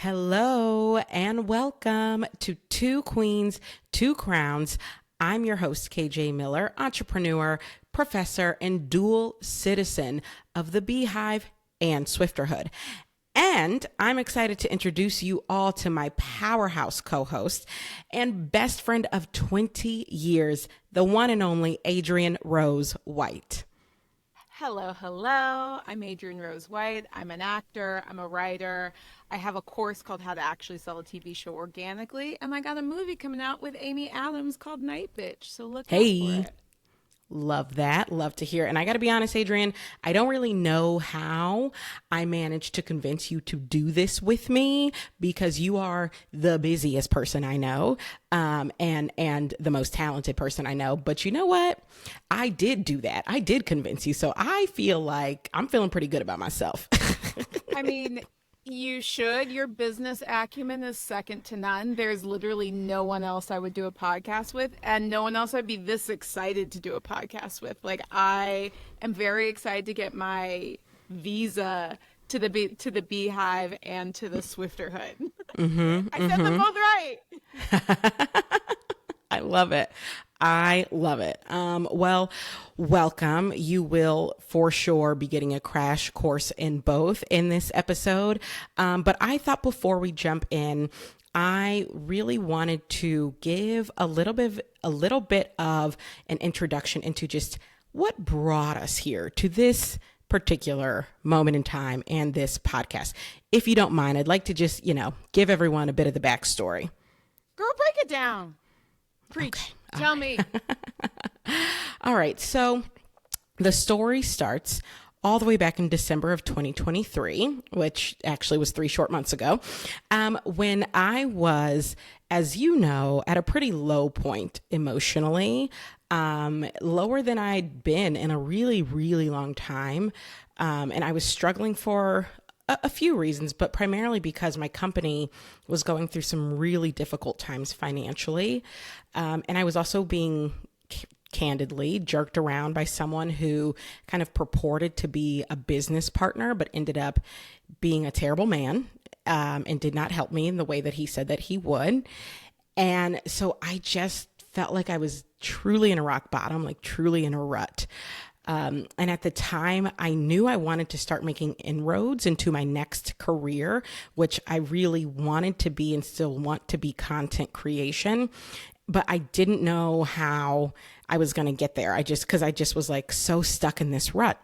Hello and welcome to Two Queens, Two Crowns. I'm your host, KJ Miller, entrepreneur, professor, and dual citizen of the Beehive and Swifterhood. And I'm excited to introduce you all to my powerhouse co-host and best friend of 20 years, the one and only Adrienne Rose White. Hello. I'm Adrienne Rose White. I'm an actor. I'm a writer. I have a course called How to Actually Sell a TV Show Organically. And I got a movie coming out with Amy Adams called Night Bitch. So look out for it. Love that. Love to hear. And I got to be honest, Adrienne, I don't really know how I managed to convince you to do this with me because you are the busiest person I know, and the most talented person I know. But you know what? I did do that. I did convince you. So I feel like I'm feeling pretty good about myself. I mean, you should. Your business acumen is second to none. There's literally no one else I would do a podcast with, and no one else I'd be this excited to do a podcast with. Like, I am very excited to get my visa to the Beehive and to the Swifterhood. I said them both right. I love it. Well, welcome. You will for sure be getting a crash course in both in this episode. But I thought before we jump in, I really wanted to give a little bit of an introduction into just what brought us here to this particular moment in time and this podcast. If you don't mind, I'd like to just, give everyone a bit of the backstory. Girl, break it down. Preach. Okay. Tell me. All right. So the story starts all the way back in December of 2023, which actually was 3 short months ago, when I was, as you know, at a pretty low point emotionally, lower than I'd been in a really, really long time. And I was struggling for a few reasons, but primarily because my company was going through some really difficult times financially. And I was also being candidly jerked around by someone who kind of purported to be a business partner, but ended up being a terrible man, and did not help me in the way that he said that he would. And so I just felt like I was truly in a rock bottom, like truly in a rut. And at the time, I knew I wanted to start making inroads into my next career, which I really wanted to be and still want to be content creation. But I didn't know how I was going to get there. Because I just was like so stuck in this rut.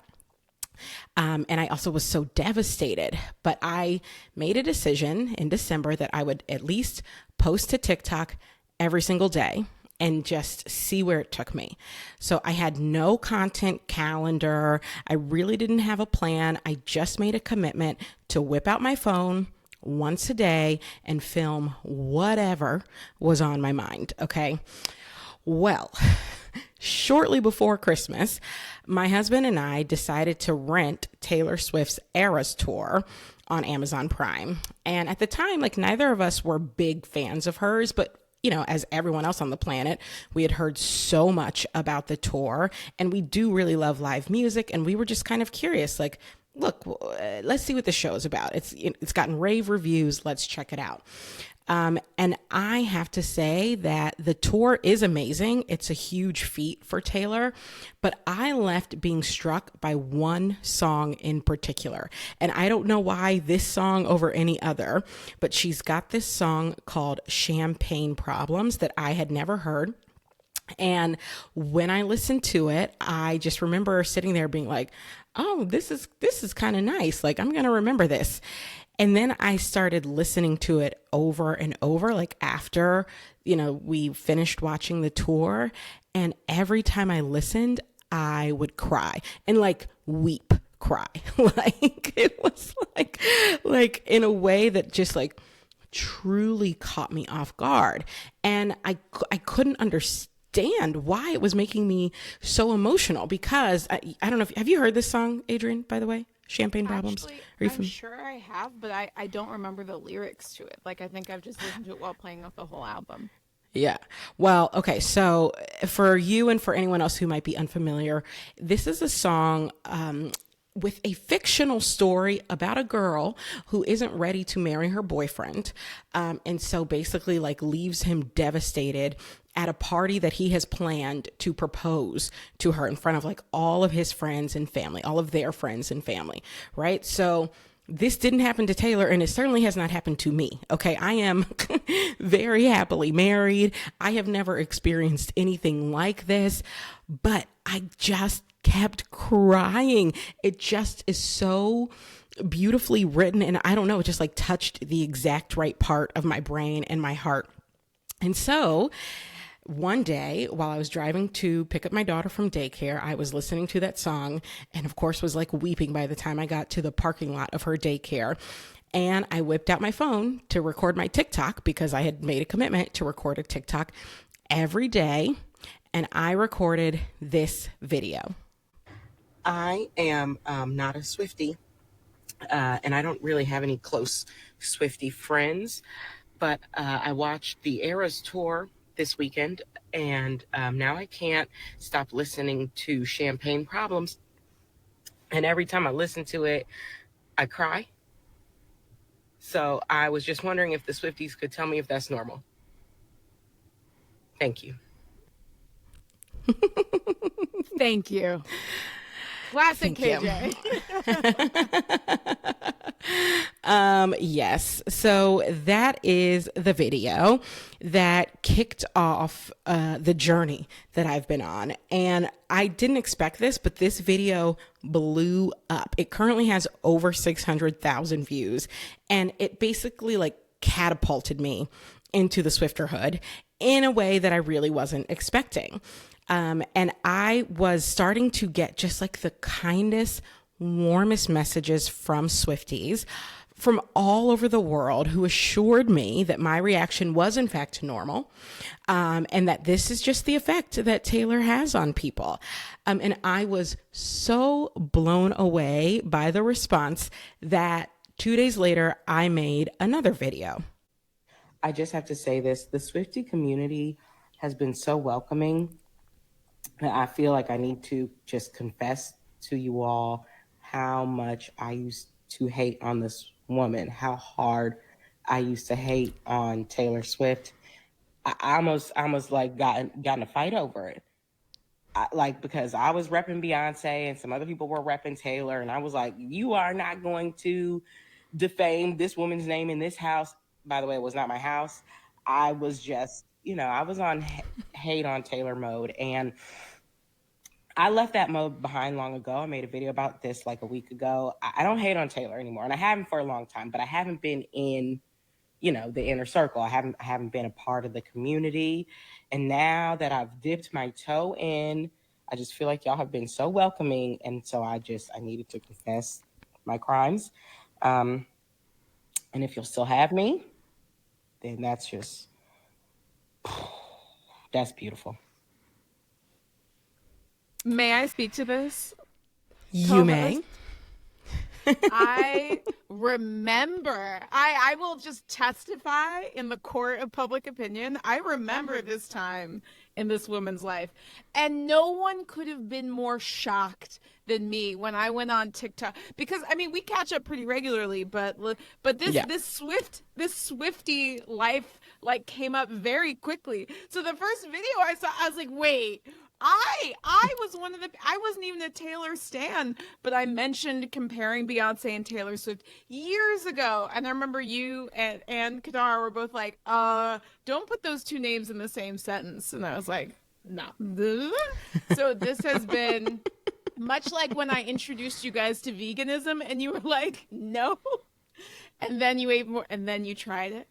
And I also was so devastated. But I made a decision in December that I would at least post to TikTok every single day and just see where it took me. So I had no content calendar. I really didn't have a plan. I just made a commitment to whip out my phone once a day and film whatever was on my mind. Okay. Well, shortly before Christmas, my husband and I decided to rent Taylor Swift's Eras Tour on Amazon Prime. And at the time, neither of us were big fans of hers, but as everyone else on the planet, we had heard so much about the tour, and we do really love live music. And we were just kind of curious, look, let's see what the show is about. It's gotten rave reviews. Let's check it out. And I have to say that the tour is amazing. It's a huge feat for Taylor, but I left being struck by one song in particular. And I don't know why this song over any other, but she's got this song called Champagne Problems that I had never heard. And when I listened to it, I just remember sitting there being like, oh, this is kind of nice. I'm going to remember this. And then I started listening to it over and over, after, we finished watching the tour. And every time I listened, I would cry and weep, cry. It was in a way that just truly caught me off guard. And I couldn't understand why it was making me so emotional because I don't know have you heard this song, Adrienne, by the way? Champagne Problems? Actually, I'm sure I have, but I don't remember the lyrics to it. I think I've just listened to it while playing with the whole album. Yeah. Well, okay. So for you and for anyone else who might be unfamiliar, this is a song with a fictional story about a girl who isn't ready to marry her boyfriend. And so basically like leaves him devastated at a party that he has planned to propose to her in front of like all of his friends and family, all of their friends and family, right? So this didn't happen to Taylor, and it certainly has not happened to me. Okay, I am very happily married. I have never experienced anything like this, but I just kept crying. It just is so beautifully written, and I don't know, it just like touched the exact right part of my brain and my heart. And so one day while I was driving to pick up my daughter from daycare, I was listening to that song and of course was like weeping by the time I got to the parking lot of her daycare. And I whipped out my phone to record my TikTok because I had made a commitment to record a TikTok every day. And I recorded this video. I am not a Swiftie, and I don't really have any close Swiftie friends, but I watched the Eras tour this weekend, and now I can't stop listening to Champagne Problems. And every time I listen to it, I cry. So I was just wondering if the Swifties could tell me if that's normal. Thank you. Thank you. Classic Thank KJ. Yes. So that is the video that kicked off the journey that I've been on. And I didn't expect this, but this video blew up. It currently has over 600,000 views, and it basically like catapulted me into the Swifterhood in a way that I really wasn't expecting. And I was starting to get just like the kindest, warmest messages from Swifties from all over the world who assured me that my reaction was in fact normal, and that this is just the effect that Taylor has on people. And I was so blown away by the response that 2 days later, I made another video. I just have to say this, the Swiftie community has been so welcoming. I feel like I need to just confess to you all how much I used to hate on this woman, how hard I used to hate on Taylor Swift. I almost like got in a fight over it. Because I was repping Beyonce and some other people were repping Taylor, and I was like, you are not going to defame this woman's name in this house. By the way, it was not my house. I was just, I was on hate on Taylor mode, and I left that mode behind long ago. I made a video about this like a week ago. I don't hate on Taylor anymore, and I haven't for a long time, but I haven't been in, the inner circle. I haven't been a part of the community. And now that I've dipped my toe in, I just feel like y'all have been so welcoming. And so I needed to confess my crimes. And if you'll still have me, then that's beautiful. May I speak to this? You may. I remember, I will just testify in the court of public opinion. I remember this time in this woman's life, and no one could have been more shocked than me when I went on TikTok, because we catch up pretty regularly, but this Swiftie life like came up very quickly. So the first video I saw, I was like, wait, I wasn't even a Taylor stan, but I mentioned comparing Beyonce and Taylor Swift years ago. And I remember you and Kadar were both like, don't put those two names in the same sentence. And I was like, no. So this has been much like when I introduced you guys to veganism and you were like, no. And then you ate more and then you tried it.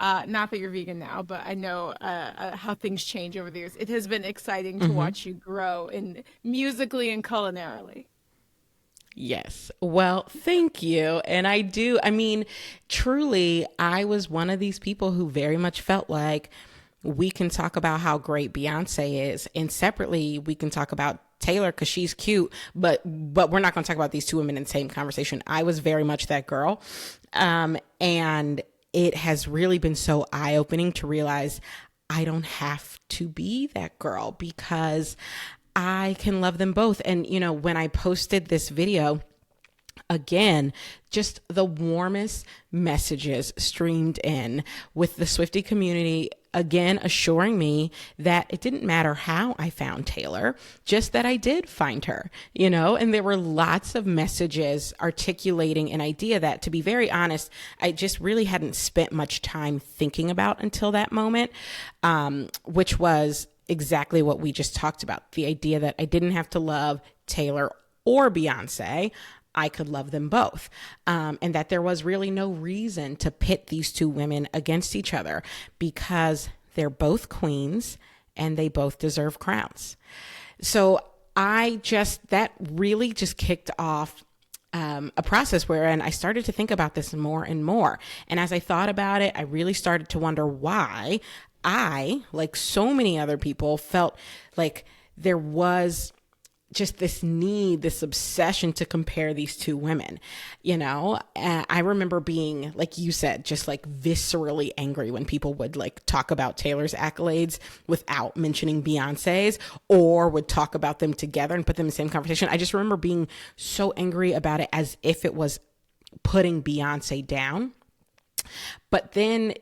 Not that you're vegan now, but I know how things change over the years. It has been exciting to watch you grow in musically and culinarily. Yes. Well, thank you. And truly, I was one of these people who very much felt like we can talk about how great Beyonce is, and separately we can talk about Taylor because she's cute, but we're not going to talk about these two women in the same conversation. I was very much that girl. And it has really been so eye-opening to realize I don't have to be that girl because I can love them both. And, when I posted this video, again, just the warmest messages streamed in with the Swiftie community, again, assuring me that it didn't matter how I found Taylor, just that I did find her, and there were lots of messages articulating an idea that, to be very honest, I just really hadn't spent much time thinking about until that moment, which was exactly what we just talked about. The idea that I didn't have to love Taylor or Beyonce. I could love them both. And that there was really no reason to pit these two women against each other because they're both queens and they both deserve crowns. So that really just kicked off a process wherein I started to think about this more and more. And as I thought about it, I really started to wonder why I, like so many other people, felt like there was just this need, this obsession to compare these two women. I remember being, like you said, just like viscerally angry when people would like talk about Taylor's accolades without mentioning Beyonce's, or would talk about them together and put them in the same conversation. I just remember being so angry about it, as if it was putting Beyonce down. But then,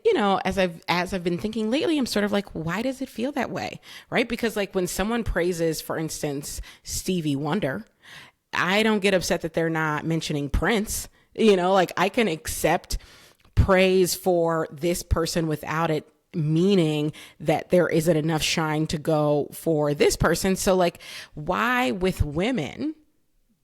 as I've been thinking lately, I'm sort of like, why does it feel that way? Right? Because like when someone praises, for instance, Stevie Wonder, I don't get upset that they're not mentioning Prince. Like I can accept praise for this person without it meaning that there isn't enough shine to go for this person. So like, why with women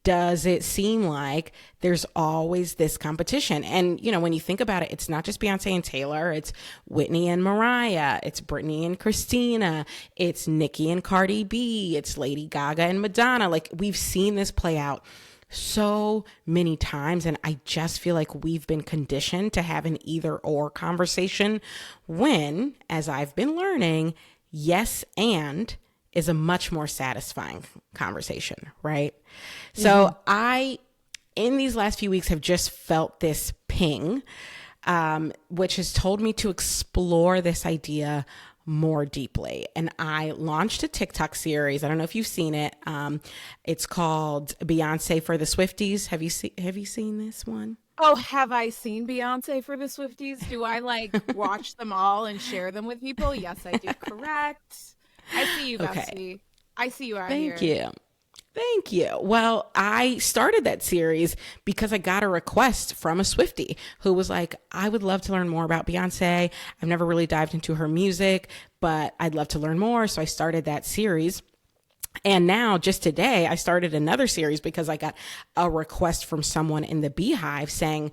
does it seem like there's always this competition? And, when you think about it, it's not just Beyonce and Taylor, it's Whitney and Mariah, it's Britney and Christina, it's Nicki and Cardi B, it's Lady Gaga and Madonna. Like we've seen this play out so many times. And I just feel like we've been conditioned to have an either or conversation when, as I've been learning, yes and is a much more satisfying conversation, right? So in these last few weeks, have just felt this ping, which has told me to explore this idea more deeply. And I launched a TikTok series. I don't know if you've seen it. It's called Beyonce for the Swifties. Have you seen this one? Oh, have I seen Beyonce for the Swifties? Do I watch them all and share them with people? Yes, I do. Correct. I see you, Bessie. Okay. I see you out here. Thank you. Well, I started that series because I got a request from a Swiftie who was like, I would love to learn more about Beyonce. I've never really dived into her music, but I'd love to learn more. So I started that series. And now just today, I started another series because I got a request from someone in the Beehive saying,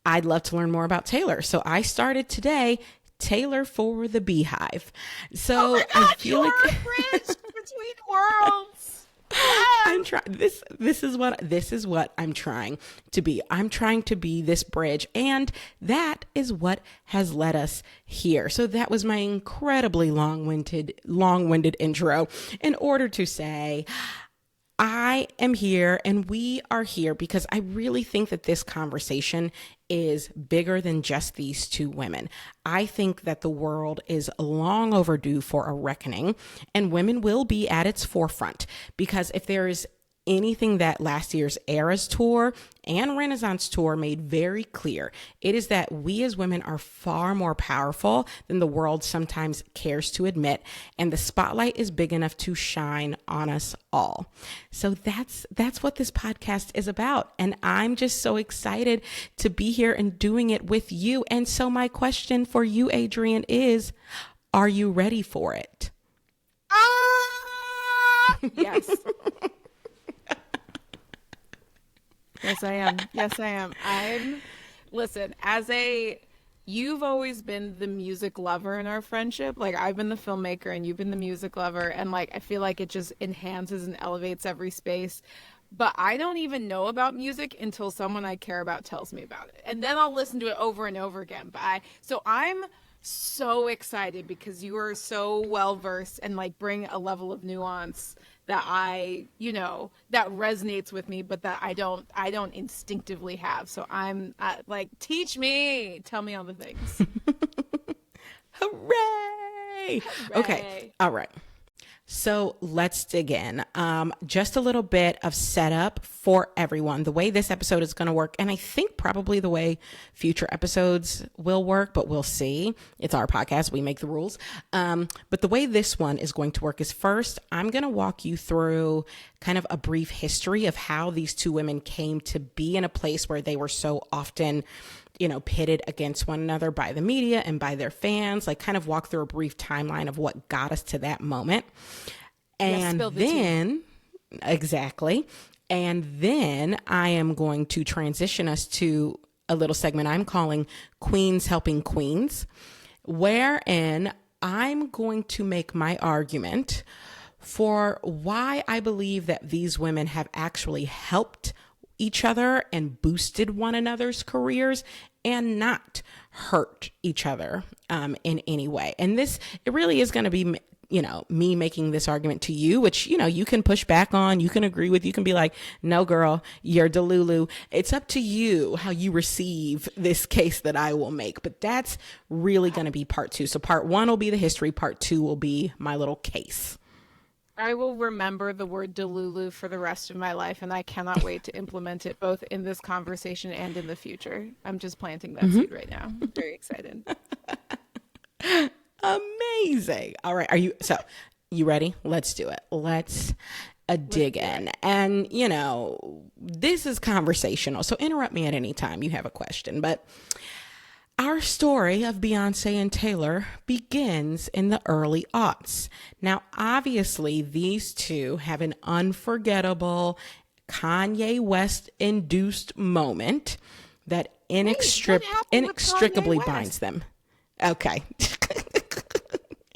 I'd love to learn more about Taylor. So I started today, Taylor for the Beehive. So oh my God, I feel like a bridge between worlds. I'm trying. This is what I'm trying to be. I'm trying to be this bridge, and that is what has led us here. So that was my incredibly long-winded intro in order to say, I am here and we are here because I really think that this conversation is bigger than just these two women. I think that the world is long overdue for a reckoning, and women will be at its forefront, because if there is anything that last year's Eras Tour and Renaissance Tour made very clear, it is that we as women are far more powerful than the world sometimes cares to admit, and the spotlight is big enough to shine on us all. So that's what this podcast is about, and I'm just so excited to be here and doing it with you. And so my question for you, Adrienne, is, are you ready for it? Yes. Yes, I am. Listen, you've always been the music lover in our friendship. Like, I've been the filmmaker and you've been the music lover. And I feel like it just enhances and elevates every space. But I don't even know about music until someone I care about tells me about it. And then I'll listen to it over and over again. So I'm so excited because you are so well versed and bring a level of nuance that that resonates with me, but that I don't instinctively have. So I'm teach me, tell me all the things. Hooray! Okay. All right. So let's dig in. Just a little bit of setup for everyone. The way this episode is going to work, and I think probably the way future episodes will work, but we'll see. It's our podcast. We make the rules. But the way this one is going to work is first, I'm going to walk you through kind of a brief history of how these two women came to be in a place where they were so often pitted against one another by the media and by their fans, like kind of walk through a brief timeline of what got us to that moment. And exactly. And then I am going to transition us to a little segment I'm calling Queens Helping Queens, wherein I'm going to make my argument for why I believe that these women have actually helped each other and boosted one another's careers and not hurt each other in any way. And it really is going to be, me making this argument to you, which, you can push back on, you can agree with, you can be like, no, girl, you're Delulu. It's up to you how you receive this case that I will make. But that's really going to be part 2. So part 1 will be the history. Part 2 will be my little case. I will remember the word Delulu for the rest of my life, and I cannot wait to implement it both in this conversation and in the future. I'm just planting that seed right now. I'm very excited. Amazing. All right. You ready? Let's do it. Let's dig in. And, this is conversational, so interrupt me at any time you have a question. But our story of Beyonce and Taylor begins in the early aughts. Now, obviously, these two have an unforgettable Kanye West-induced moment that inextricably binds them. Okay.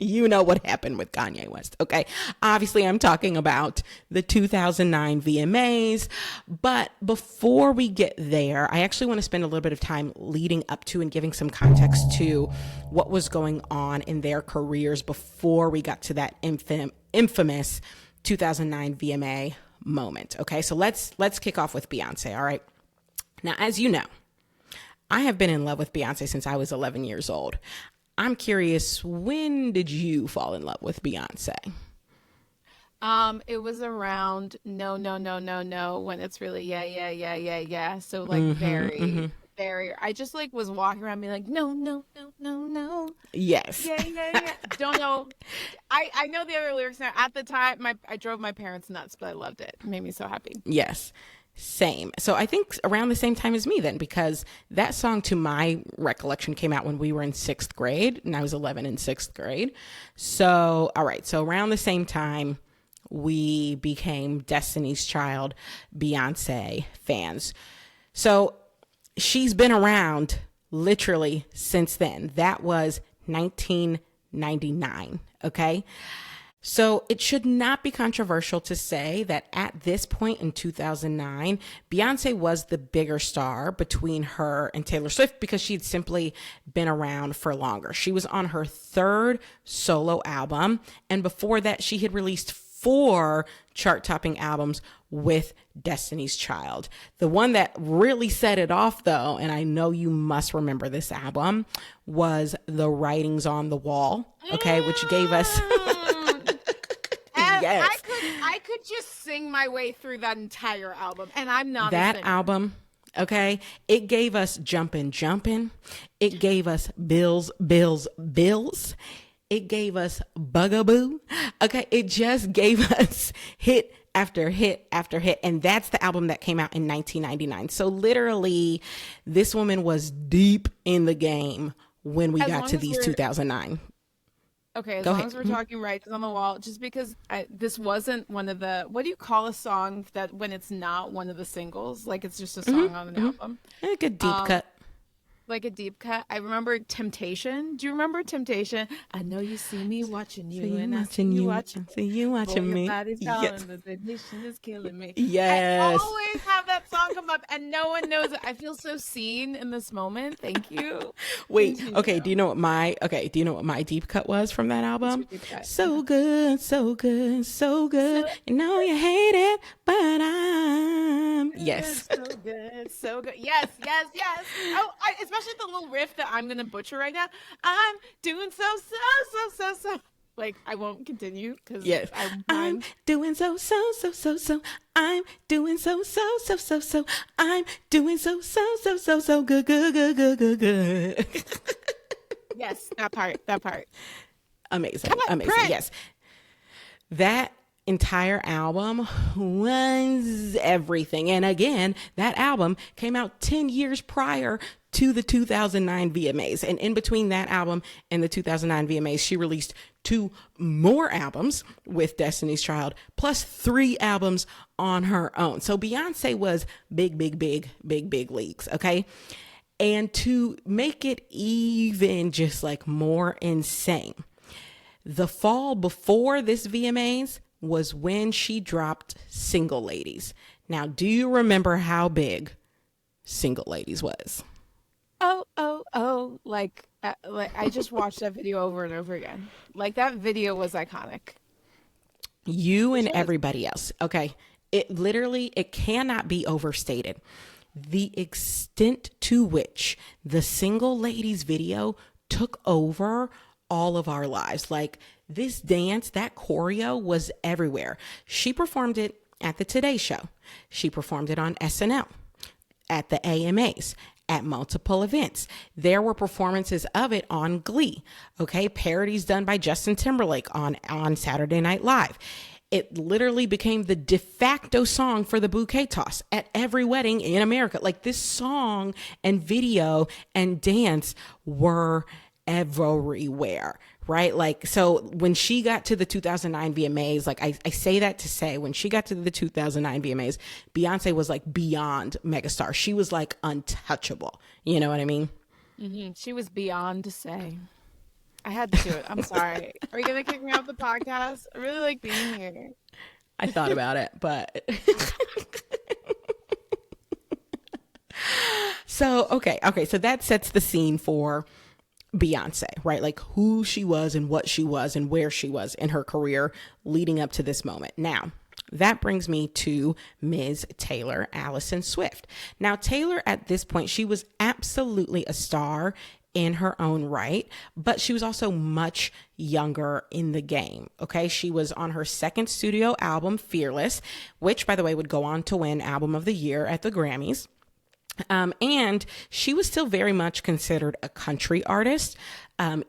You know what happened with Kanye West, okay? Obviously, I'm talking about the 2009 VMAs, but before we get there, I actually want to spend a little bit of time leading up to and giving some context to what was going on in their careers before we got to that infamous 2009 VMA moment, okay? So let's kick off with Beyonce, all right? Now, as you know, I have been in love with Beyonce since I was 11 years old. I'm curious, when did you fall in love with Beyonce? It was around no, when it's really yeah. So like very. I just like was walking around being like, no. Yes. Yeah. Don't know. I know the other lyrics now. At the time, I drove my parents nuts, but I loved it. It made me so happy. Yes. Same. So I think around the same time as me then, because that song, to my recollection, came out when we were in 6th grade and I was 11 in 6th grade. So, all right. So around the same time, we became Destiny's Child Beyonce fans. So she's been around literally since then. That was 1999. Okay. So it should not be controversial to say that at this point in 2009, Beyonce was the bigger star between her and Taylor Swift because she'd simply been around for longer. She was on her 3rd solo album, and before that, she had released 4 chart-topping albums with Destiny's Child. The one that really set it off, though, and I know you must remember this album, was The Writings on the Wall, okay, which gave us... Yes. I could just sing my way through that entire album, and I'm not that a singer. Album. Okay, it gave us Jumpin'. It gave us Bills. It gave us Bugaboo. Okay, it just gave us hit after hit after hit, and that's the album that came out in 1999. So literally, this woman was deep in the game when we got to these 2009. Okay, as long as we're talking Writings on the Wall, just because this wasn't one of the, what do you call a song that when it's not one of the singles, like it's just a song on an album? Like a deep cut. Like a deep cut. I remember Temptation. Do you remember Temptation? I know you see me watching you, and I see you watching. See you watching me. Yes. The addiction is killing me. Yes. I always have that song come up, and no one knows it. I feel so seen in this moment. Thank you. Wait. Okay. Do you know what my deep cut was from that album? So good, so good, so good. You know you hate it, but I'm yes. So good, so good. Yes. Oh, especially the little riff that I'm gonna butcher right now. I'm doing so. Like, I won't continue because Yes. I'm doing so. I'm doing so. I'm doing so good. Yes, that part. Amazing. Come on, Amazing. Brett. Yes. That entire album was everything. And again, that album came out 10 years prior to the 2009 VMAs. And in between that album and the 2009 VMAs, she released 2 more albums with Destiny's Child, plus 3 albums on her own. So Beyonce was big leagues, okay? And to make it even just like more insane, the fall before this VMAs was when she dropped Single Ladies. Now, do you remember how big Single Ladies was? Like I just watched that video over and over again. Like, that video was iconic. You and everybody else. Okay. It cannot be overstated. The extent to which the Single Ladies video took over all of our lives. Like, this dance, that choreo was everywhere. She performed it at the Today Show. She performed it on SNL, at the AMAs, at multiple events. There were performances of it on Glee. Okay. Parodies done by Justin Timberlake on Saturday Night Live. It literally became the de facto song for the bouquet toss at every wedding in America. Like, this song and video and dance were everywhere, right? Like, so when she got to the 2009 VMAs, like I say that to say, when she got to the 2009 VMAs, Beyonce was like beyond megastar. She was like untouchable. You know what I mean? Mm-hmm. She was beyond to say. I had to do it. I'm sorry. Are you going to kick me off the podcast? I really like being here. I thought about it, but okay. So that sets the scene for Beyonce, right? Like, who she was and what she was and where she was in her career leading up to this moment. Now, that brings me to Ms. Taylor Allison Swift. Now, Taylor, at this point, she was absolutely a star in her own right, but she was also much younger in the game. Okay. She was on her second studio album, Fearless, which, by the way, would go on to win Album of the Year at the Grammys. And she was still very much considered a country artist,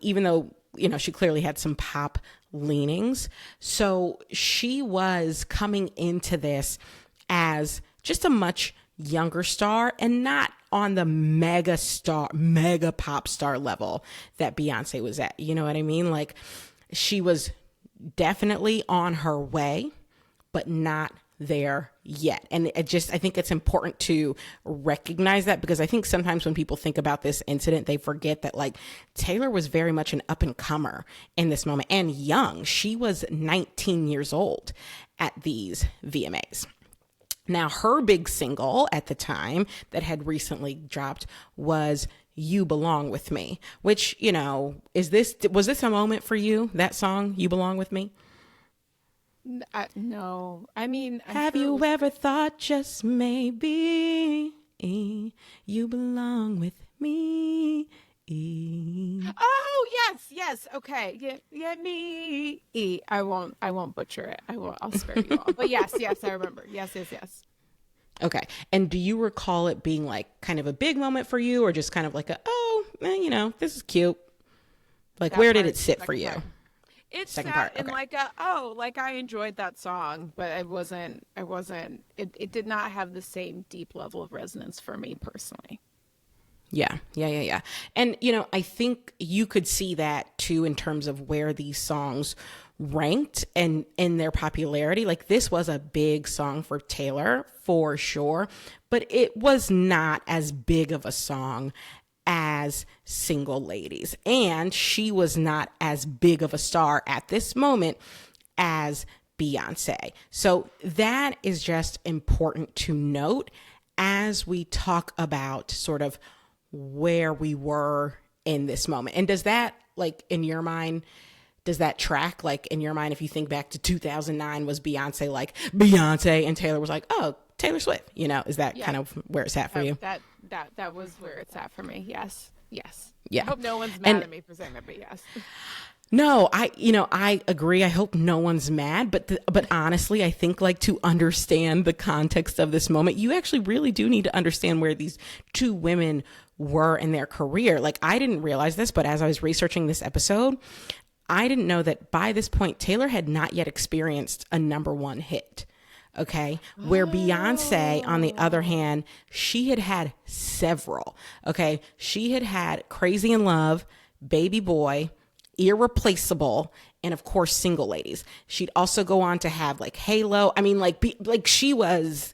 even though, you know, she clearly had some pop leanings. So she was coming into this as just a much younger star and not on the mega pop star level that Beyonce was at. You know what I mean? Like, she was definitely on her way, but not there yet. And I think it's important to recognize that, because I think sometimes when people think about this incident, they forget that, like, Taylor was very much an up and comer in this moment, and young. She was 19 years old at these VMAs. Now, her big single at the time that had recently dropped was You Belong With Me, which, you know, was this a moment for you, that song, You Belong With Me? No. I mean, have you ever thought just maybe you belong with me? Oh, yes. Okay. Yeah, me. I won't butcher it. I'll spare you all. But yes, I remember. Yes. Okay. And do you recall it being like kind of a big moment for you, or just kind of like you know, this is cute? Like, where did it sit for you? It Second sat part, in okay. like I enjoyed that song, but it did not have the same deep level of resonance for me personally. Yeah. And, you know, I think you could see that too in terms of where these songs ranked and in their popularity. Like, this was a big song for Taylor for sure, but it was not as big of a song as Single Ladies. And she was not as big of a star at this moment as Beyonce. So that is just important to note as we talk about sort of where we were in this moment. And does that, like, in your mind, does that track? Like, in your mind, if you think back to 2009, was Beyonce like Beyonce and Taylor was like, oh, Taylor Swift, you know, is that kind of where it's at for you? That was where it's at for me. Yes. Yeah. I hope no one's mad at me for saying that, but yes. No, I agree. I hope no one's mad, but honestly, I think like to understand the context of this moment, you actually really do need to understand where these two women were in their career. Like, I didn't realize this, but as I was researching this episode, I didn't know that by this point, Taylor had not yet experienced a number one hit. Okay. Where Beyonce, on the other hand, she had had several. Okay. She had had Crazy in Love, Baby Boy, Irreplaceable, and of course, Single Ladies. She'd also go on to have like Halo. I mean, like she was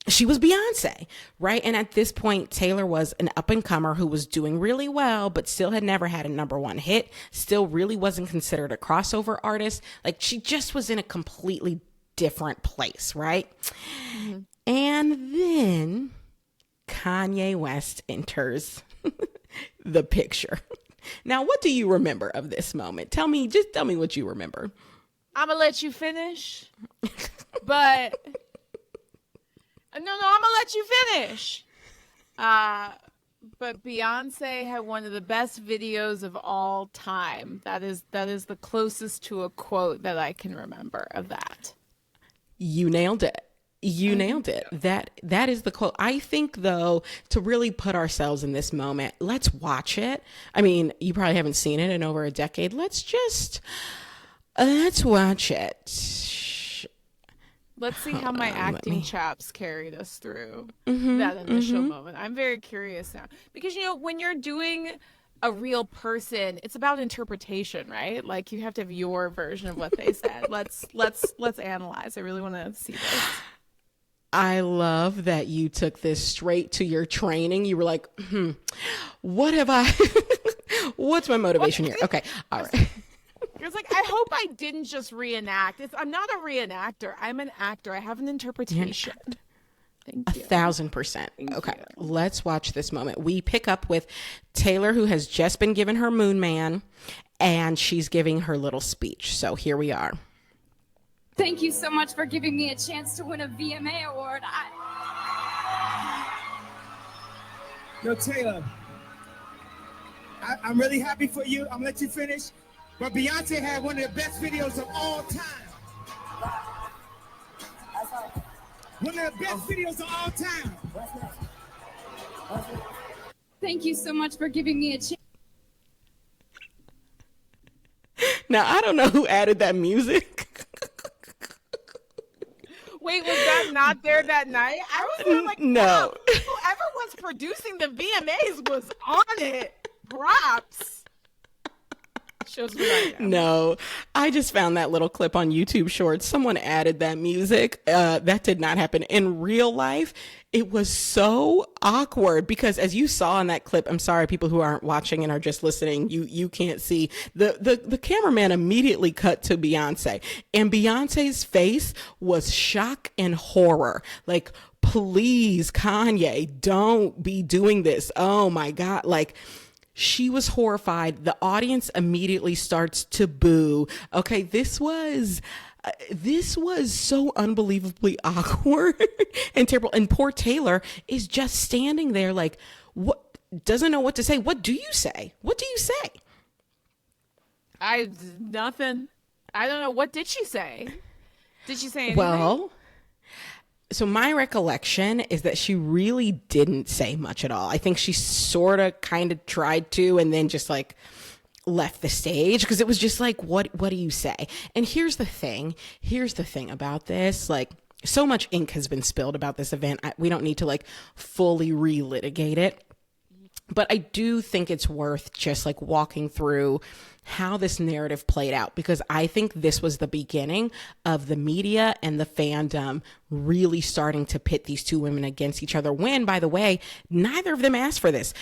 Beyonce, right? And at this point, Taylor was an up and comer who was doing really well, but still had never had a number one hit, still really wasn't considered a crossover artist. Like, she just was in a completely different place, right? Mm-hmm. And then Kanye West enters the picture. Now, what do you remember of this moment? Tell me what you remember. I'm gonna let you finish, but no, I'm gonna let you finish. But Beyonce had one of the best videos of all time. That is the closest to a quote that I can remember of that. You nailed it. You nailed it. That is the quote. I think, though, to really put ourselves in this moment, let's watch it. I mean, you probably haven't seen it in over a decade. Let's watch it. Let's see how my acting chops carried us through that initial moment. I'm very curious now. Because, when you're doing a real person, it's about interpretation, right? Like, you have to have your version of what they said. Let's analyze. I really want to see this. I love that you took this straight to your training. You were like, what's my motivation here? Okay. All right. It's like, I hope I didn't just reenact. I'm not a reenactor. I'm an actor. I have an interpretation. Thank you. 1,000%. Okay. Let's watch this moment. We pick up with Taylor, who has just been given her Moon Man, and she's giving her little speech. So here we are. Thank you so much for giving me a chance to win a VMA award. Yo, Taylor, I'm really happy for you. I'm gonna let you finish. But Beyonce had one of the best videos of all time. One of the best videos of all time. Thank you so much for giving me a chance. Now, I don't know who added that music. Wait, was that not there that night? I was there like, no. Wow, whoever was producing the VMAs was on it. Props. Shows me right now. No, I just found that little clip on YouTube Shorts. Someone added that music. That did not happen in real life. It was so awkward because, as you saw in that clip, I'm sorry, people who aren't watching and are just listening, you can't see. The cameraman immediately cut to Beyonce, and Beyonce's face was shock and horror. Like, please, Kanye, don't be doing this. Oh my God. Like, she was horrified. The audience immediately starts to boo. Okay, this was so unbelievably awkward and terrible. And poor Taylor is just standing there like, what, doesn't know what to say. What do you say? What do you say? Nothing. I don't know. What did she say? Did she say anything? Well, so my recollection is that she really didn't say much at all. I think she sort of kind of tried to and then just like left the stage because it was just like, what do you say? And here's the thing about this. Like, so much ink has been spilled about this event. We don't need to like fully relitigate it. But I do think it's worth just like walking through how this narrative played out, because I think this was the beginning of the media and the fandom really starting to pit these two women against each other when, by the way, neither of them asked for this.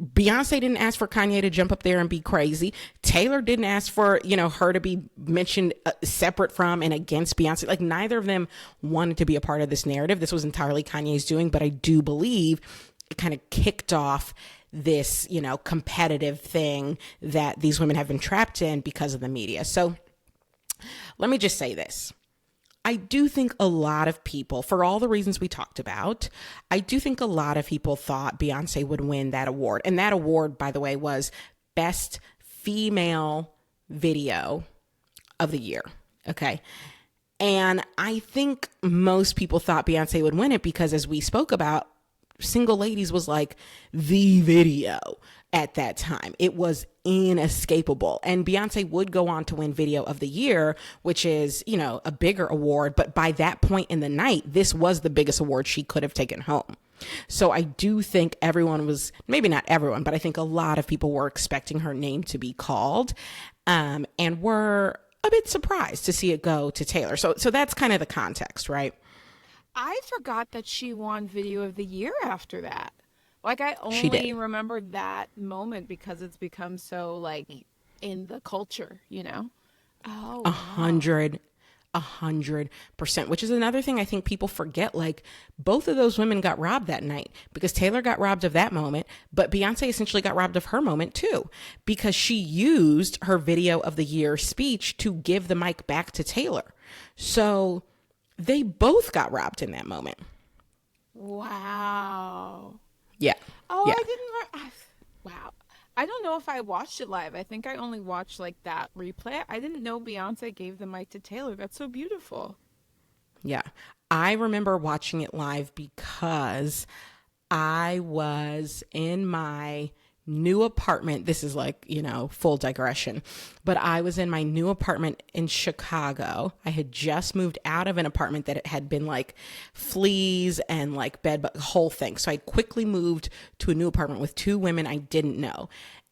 Beyonce didn't ask for Kanye to jump up there and be crazy. Taylor didn't ask for, her to be mentioned separate from and against Beyonce. Like, neither of them wanted to be a part of this narrative. This was entirely Kanye's doing, but I do believe it kind of kicked off this, competitive thing that these women have been trapped in because of the media. So let me just say this. I do think a lot of people, for all the reasons we talked about, I do think a lot of people thought Beyonce would win that award. And that award, by the way, was Best Female video of the year. Okay. And I think most people thought Beyonce would win it because, as we spoke about, Single Ladies was like the video at that time. It was inescapable. And Beyonce would go on to win Video of the Year, which is, you know, a bigger award. But by that point in the night, this was the biggest award she could have taken home. So I do think everyone was, maybe not everyone, but I think a lot of people were expecting her name to be called, and were a bit surprised to see it go to Taylor. So that's kind of the context, right? I forgot that she won Video of the Year after that. Like, I She did. only remember that moment because it's become so, like, in the culture, you know? Oh, wow. 100%, which is another thing I think people forget. Like, both of those women got robbed that night, because Taylor got robbed of that moment, but Beyonce essentially got robbed of her moment too, because she used her Video of the Year speech to give the mic back to Taylor. So they both got robbed in that moment. Wow. Yeah. Oh, Yeah. I didn't. Wow. I don't know if I watched it live. I think I only watched like that replay. I didn't know Beyonce gave the mic to Taylor. That's so beautiful. Yeah. I remember watching it live because I was in my new apartment. This is like, you know, full digression, but I was in my new apartment in Chicago. I had just moved out of an apartment that it had been like fleas and like bed bug, whole thing. So I quickly moved to a new apartment with two women I didn't know.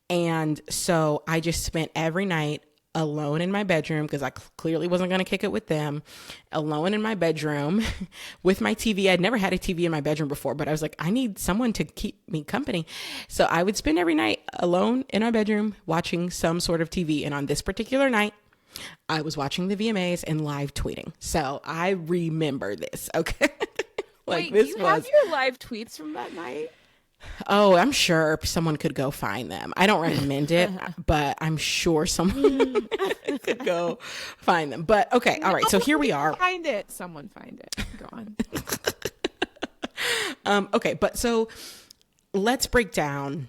And so I just spent every night alone in my bedroom, because I clearly wasn't going to kick it with them, alone in my bedroom with my TV. I'd never had a TV in my bedroom before, but I was like, I need someone to keep me company. So I would spend every night alone in my bedroom watching some sort of TV. And on this particular night, I was watching the VMAs and live tweeting. So I remember this. Okay. Wait, do you have your live tweets from that night? Oh, I'm sure someone could go find them. I don't recommend it, but I'm sure someone could go find them. But okay, all right. So here we are. Find it. Someone find it. Go on. Okay, but so let's break down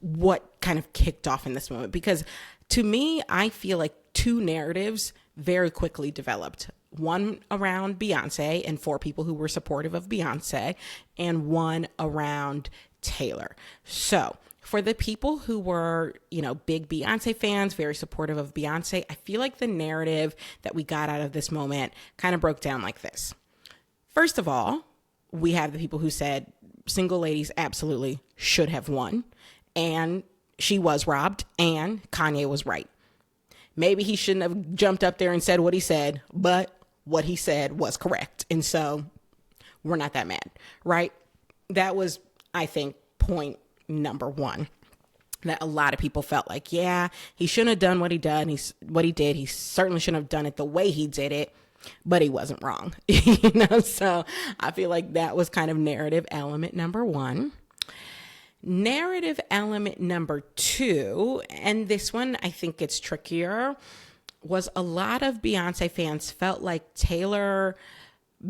what kind of kicked off in this moment, because to me, I feel like two narratives very quickly developed. One around Beyonce and for people who were supportive of Beyonce, and one around Taylor. So for the people who were, you know, big Beyonce fans, very supportive of Beyonce, I feel like the narrative that we got out of this moment kind of broke down like this. First of all, we have the people who said Single Ladies absolutely should have won, and she was robbed, and Kanye was right. Maybe he shouldn't have jumped up there and said what he said, but what he said was correct. And so we're not that mad, right? That was, I think, point number one. That a lot of people felt like, yeah, he shouldn't have done what he did. He certainly shouldn't have done it the way he did it, but he wasn't wrong. You know, so I feel like that was kind of narrative element number one. Narrative element number two, and this one I think gets trickier, was a lot of Beyonce fans felt like Taylor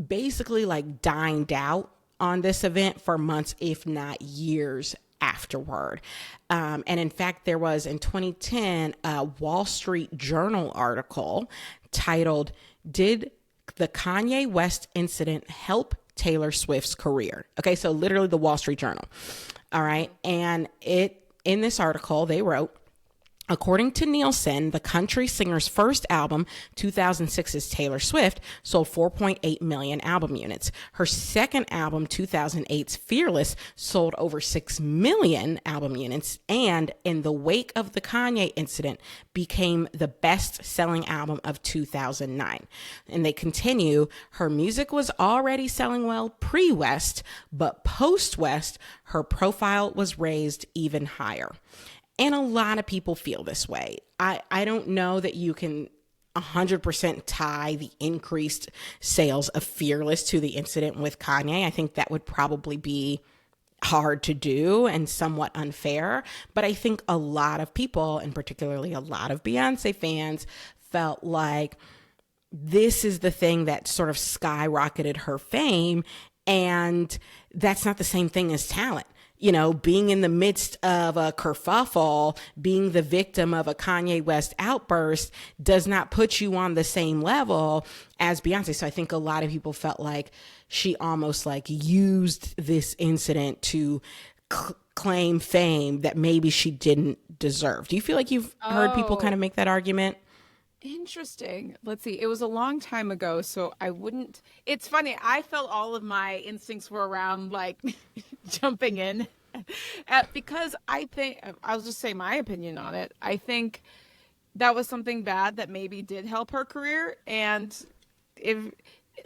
basically like dined out on this event for months, if not years afterward. And in fact, there was in 2010 a Wall Street Journal article titled, "Did the Kanye West incident help Taylor Swift's career?" Okay, so literally the Wall Street Journal. All right. And in this article, they wrote, according to Nielsen, the country singer's first album, 2006's Taylor Swift, sold 4.8 million album units. Her second album, 2008's Fearless, sold over 6 million album units, and in the wake of the Kanye incident, became the best-selling album of 2009. And they continue, her music was already selling well pre-West, but post-West, her profile was raised even higher. And a lot of people feel this way. I don't know that you can 100% tie the increased sales of Fearless to the incident with Kanye. I think that would probably be hard to do and somewhat unfair. But I think a lot of people, and particularly a lot of Beyonce fans, felt like this is the thing that sort of skyrocketed her fame. And that's not the same thing as talent. you know, being in the midst of a kerfuffle, being the victim of a Kanye West outburst does not put you on the same level as Beyonce. So I think a lot of people felt like she almost like used this incident to claim fame that maybe she didn't deserve. Do you feel like you've heard people kind of make that argument? Interesting. Let's see. It was a long time ago, so I wouldn't. It's funny. I felt all of my instincts were around like jumping in because I think I'll just say my opinion on it. I think that was something bad that maybe did help her career, and if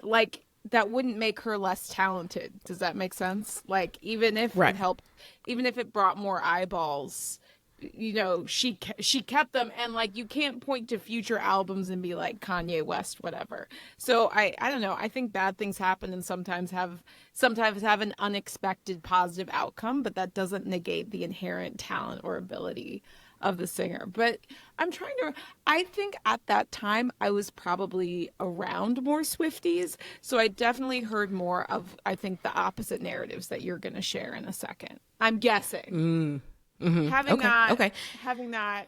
like that wouldn't make her less talented. Does that make sense? Like even if it helped, even if it brought more eyeballs, you know, she kept them, and like you can't point to future albums and be like Kanye West whatever. So I don't know, I think bad things happen and sometimes have an unexpected positive outcome, but that doesn't negate the inherent talent or ability of the singer. But I think at that time I was probably around more Swifties, so I definitely heard more of, I think, the opposite narratives that you're going to share in a second, I'm guessing. Mm-hmm. Having not,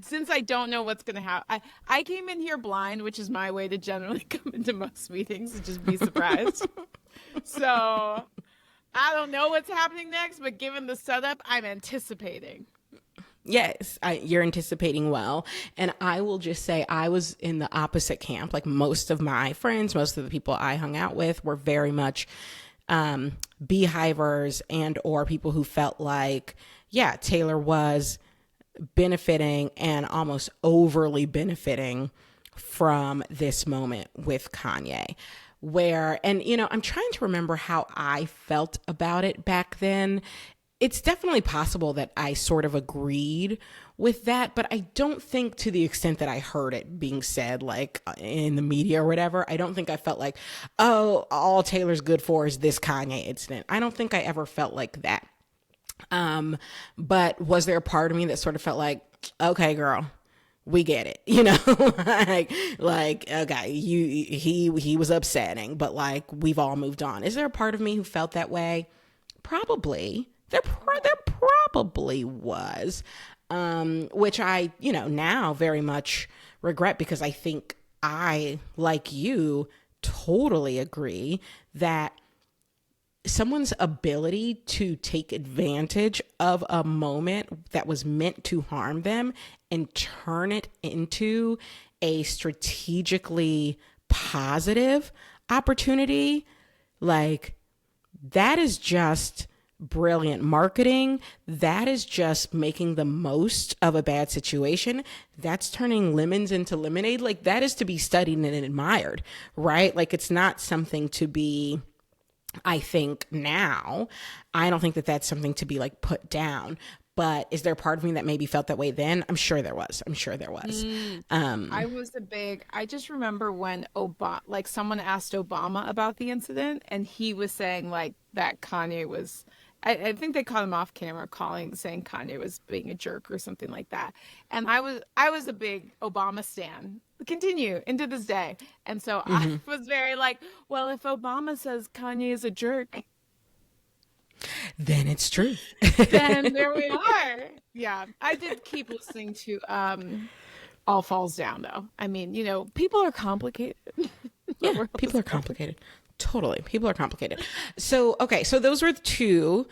since I don't know what's going to happen, I came in here blind, which is my way to generally come into most meetings and just be surprised. So I don't know what's happening next, but given the setup, I'm anticipating. Yes, you're anticipating well. And I will just say I was in the opposite camp. Like most of my friends, most of the people I hung out with were very much beehivers and or people who felt like, yeah, Taylor was benefiting and almost overly benefiting from this moment with Kanye. And you know, I'm trying to remember how I felt about it back then. It's definitely possible that I sort of agreed with that, but I don't think to the extent that I heard it being said, like in the media or whatever. I don't think I felt like, oh, all Taylor's good for is this Kanye incident. I don't think I ever felt like that. But was there a part of me that sort of felt like, okay, girl, we get it, you know, like, okay, he was upsetting, but like, we've all moved on. Is there a part of me who felt that way? Probably. There probably was, which I, you know, now very much regret, because I think I, like you, totally agree that someone's ability to take advantage of a moment that was meant to harm them and turn it into a strategically positive opportunity, like, that is just brilliant marketing. That is just making the most of a bad situation. That's turning lemons into lemonade. Like, that is to be studied and admired, right? Like, it's not something to be, I think now, I don't think that that's something to be like put down. But is there a part of me that maybe felt that way then? I'm sure there was. I just remember when like someone asked Obama about the incident, and he was saying like that Kanye was, I think they caught him off camera saying Kanye was being a jerk or something like that. And I was a big Obama stan, continue into this day. And so I was very like, well, if Obama says Kanye is a jerk, then it's true. Then there we are. Yeah. I did keep listening to All Falls Down though. I mean, you know, people are complicated. Yeah, people are complicated. Totally. People are complicated. So, okay. So those were two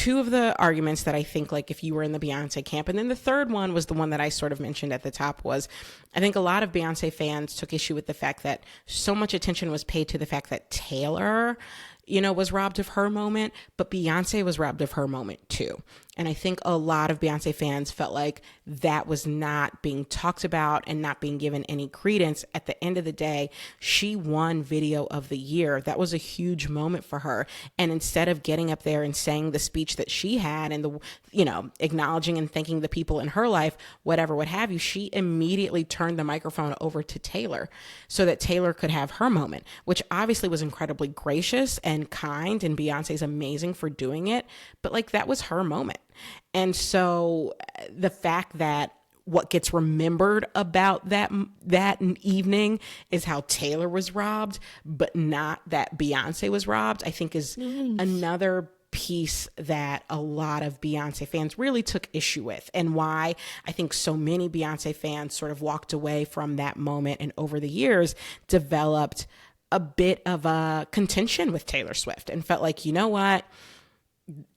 of the arguments that I think, like, if you were in the Beyonce camp. And then the third one was the one that I sort of mentioned at the top, was I think a lot of Beyonce fans took issue with the fact that so much attention was paid to the fact that Taylor, you know, was robbed of her moment, but Beyonce was robbed of her moment too. And I think a lot of Beyonce fans felt like that was not being talked about and not being given any credence. At the end of the day, she won Video of the Year. That was a huge moment for her. And instead of getting up there and saying the speech that she had and the, you know, acknowledging and thanking the people in her life, whatever, what have you, she immediately turned the microphone over to Taylor so that Taylor could have her moment, which obviously was incredibly gracious and kind, and Beyonce's amazing for doing it. But like, that was her moment. And so the fact that what gets remembered about that evening is how Taylor was robbed, but not that Beyonce was robbed, I think is another piece that a lot of Beyonce fans really took issue with, and why I think so many Beyonce fans sort of walked away from that moment and over the years developed a bit of a contention with Taylor Swift and felt like, you know what,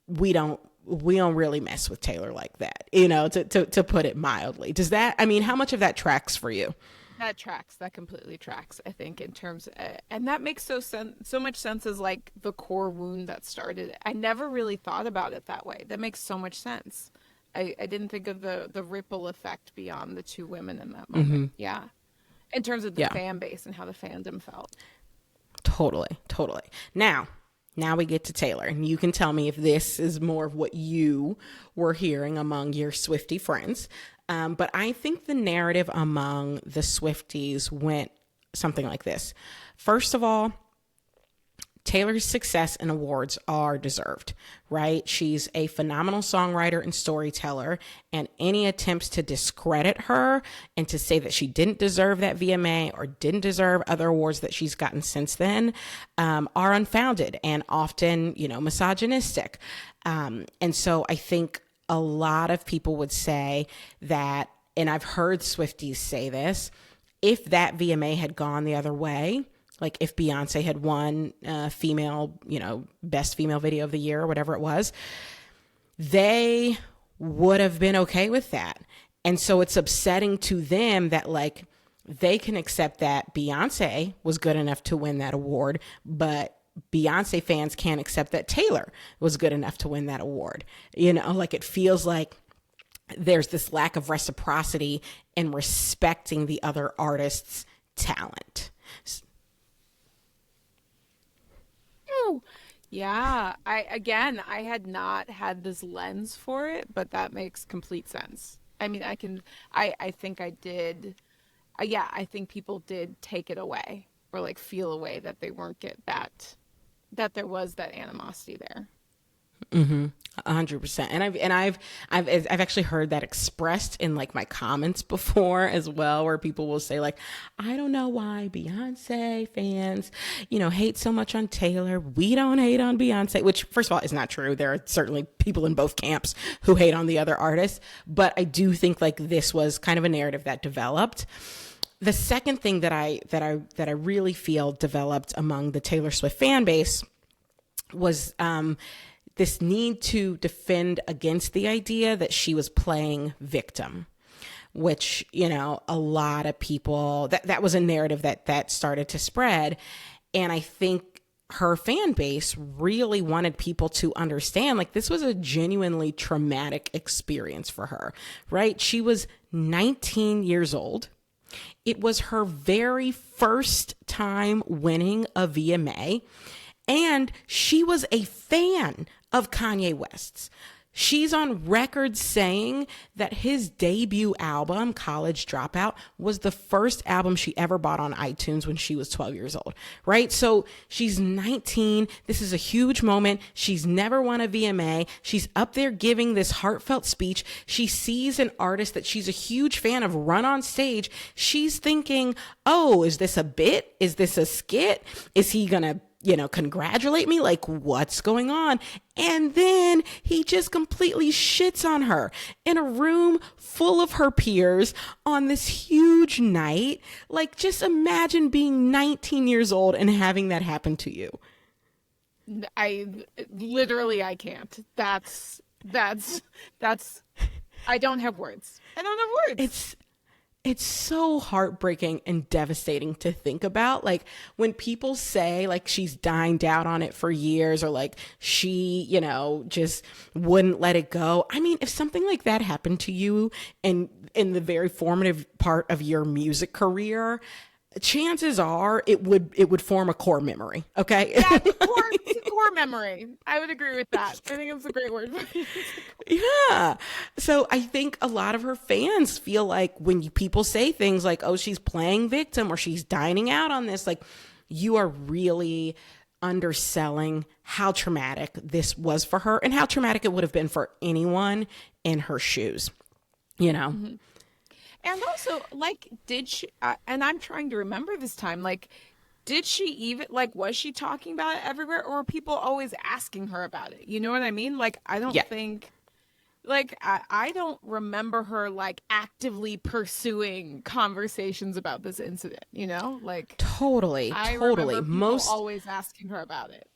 we don't really mess with Taylor like that, to put it mildly. Does that, I mean, how much of that tracks for you? That tracks. That completely tracks, I think, in terms and that makes so much sense as like the core wound that started it. I never really thought about it that way. That makes so much sense. I didn't think of the ripple effect beyond the two women in that moment. Mm-hmm. Yeah. In terms of the fan base and how the fandom felt. Totally. Now we get to Taylor, and you can tell me if this is more of what you were hearing among your Swiftie friends. But I think the narrative among the Swifties went something like this. First of all, Taylor's success and awards are deserved, right? She's a phenomenal songwriter and storyteller, and any attempts to discredit her and to say that she didn't deserve that VMA or didn't deserve other awards that she's gotten since then are unfounded and often, misogynistic. And so I think a lot of people would say that, and I've heard Swifties say this, if that VMA had gone the other way, like if Beyonce had won female, best female video of the year or whatever it was, they would have been okay with that. And so it's upsetting to them that like they can accept that Beyonce was good enough to win that award, but Beyonce fans can't accept that Taylor was good enough to win that award. Like it feels like there's this lack of reciprocity in respecting the other artist's talent. Yeah, I had not had this lens for it, but that makes complete sense. I mean, I think I did. I think people did take it away or like feel away that they weren't that there was that animosity there. 100%. And I've actually heard that expressed in like my comments before as well, where people will say like, I don't know why Beyonce fans, hate so much on Taylor. We don't hate on Beyonce, which first of all is not true. There are certainly people in both camps who hate on the other artists, but I do think like this was kind of a narrative that developed. The second thing that I really feel developed among the Taylor Swift fan base was this need to defend against the idea that she was playing victim, which, a lot of people, that was a narrative that started to spread. And I think her fan base really wanted people to understand, like, this was a genuinely traumatic experience for her, right? She was 19 years old. It was her very first time winning a VMA. And she was a fan of Kanye West's. She's on record saying that his debut album, College Dropout, was the first album she ever bought on iTunes when she was 12 years old, right? So she's 19. This is a huge moment. She's never won a VMA. She's up there giving this heartfelt speech. She sees an artist that she's a huge fan of run on stage. She's thinking, oh, is this a bit? Is this a skit? Is he gonna congratulate me? Like, what's going on? And then he just completely shits on her in a room full of her peers on this huge night. Like, just imagine being 19 years old and having that happen to you. I can't. That's, I don't have words. It's so heartbreaking and devastating to think about. Like, when people say like she's dined out on it for years, or like she, just wouldn't let it go. I mean, if something like that happened to you in the very formative part of your music career, chances are it would form a core memory. Okay. Yeah, core memory. I would agree with that. I think it's a great word. Yeah. So I think a lot of her fans feel like when people say things like, oh, she's playing victim or she's dining out on this, like, you are really underselling how traumatic this was for her and how traumatic it would have been for anyone in her shoes, And also, like, did she, and I'm trying to remember this time, like, did she even, like, was she talking about it everywhere, or were people always asking her about it? You know what I mean? Like, I don't think, like, I don't remember her, like, actively pursuing conversations about this incident, you know? Like, Totally. I remember people Most always asking her about it.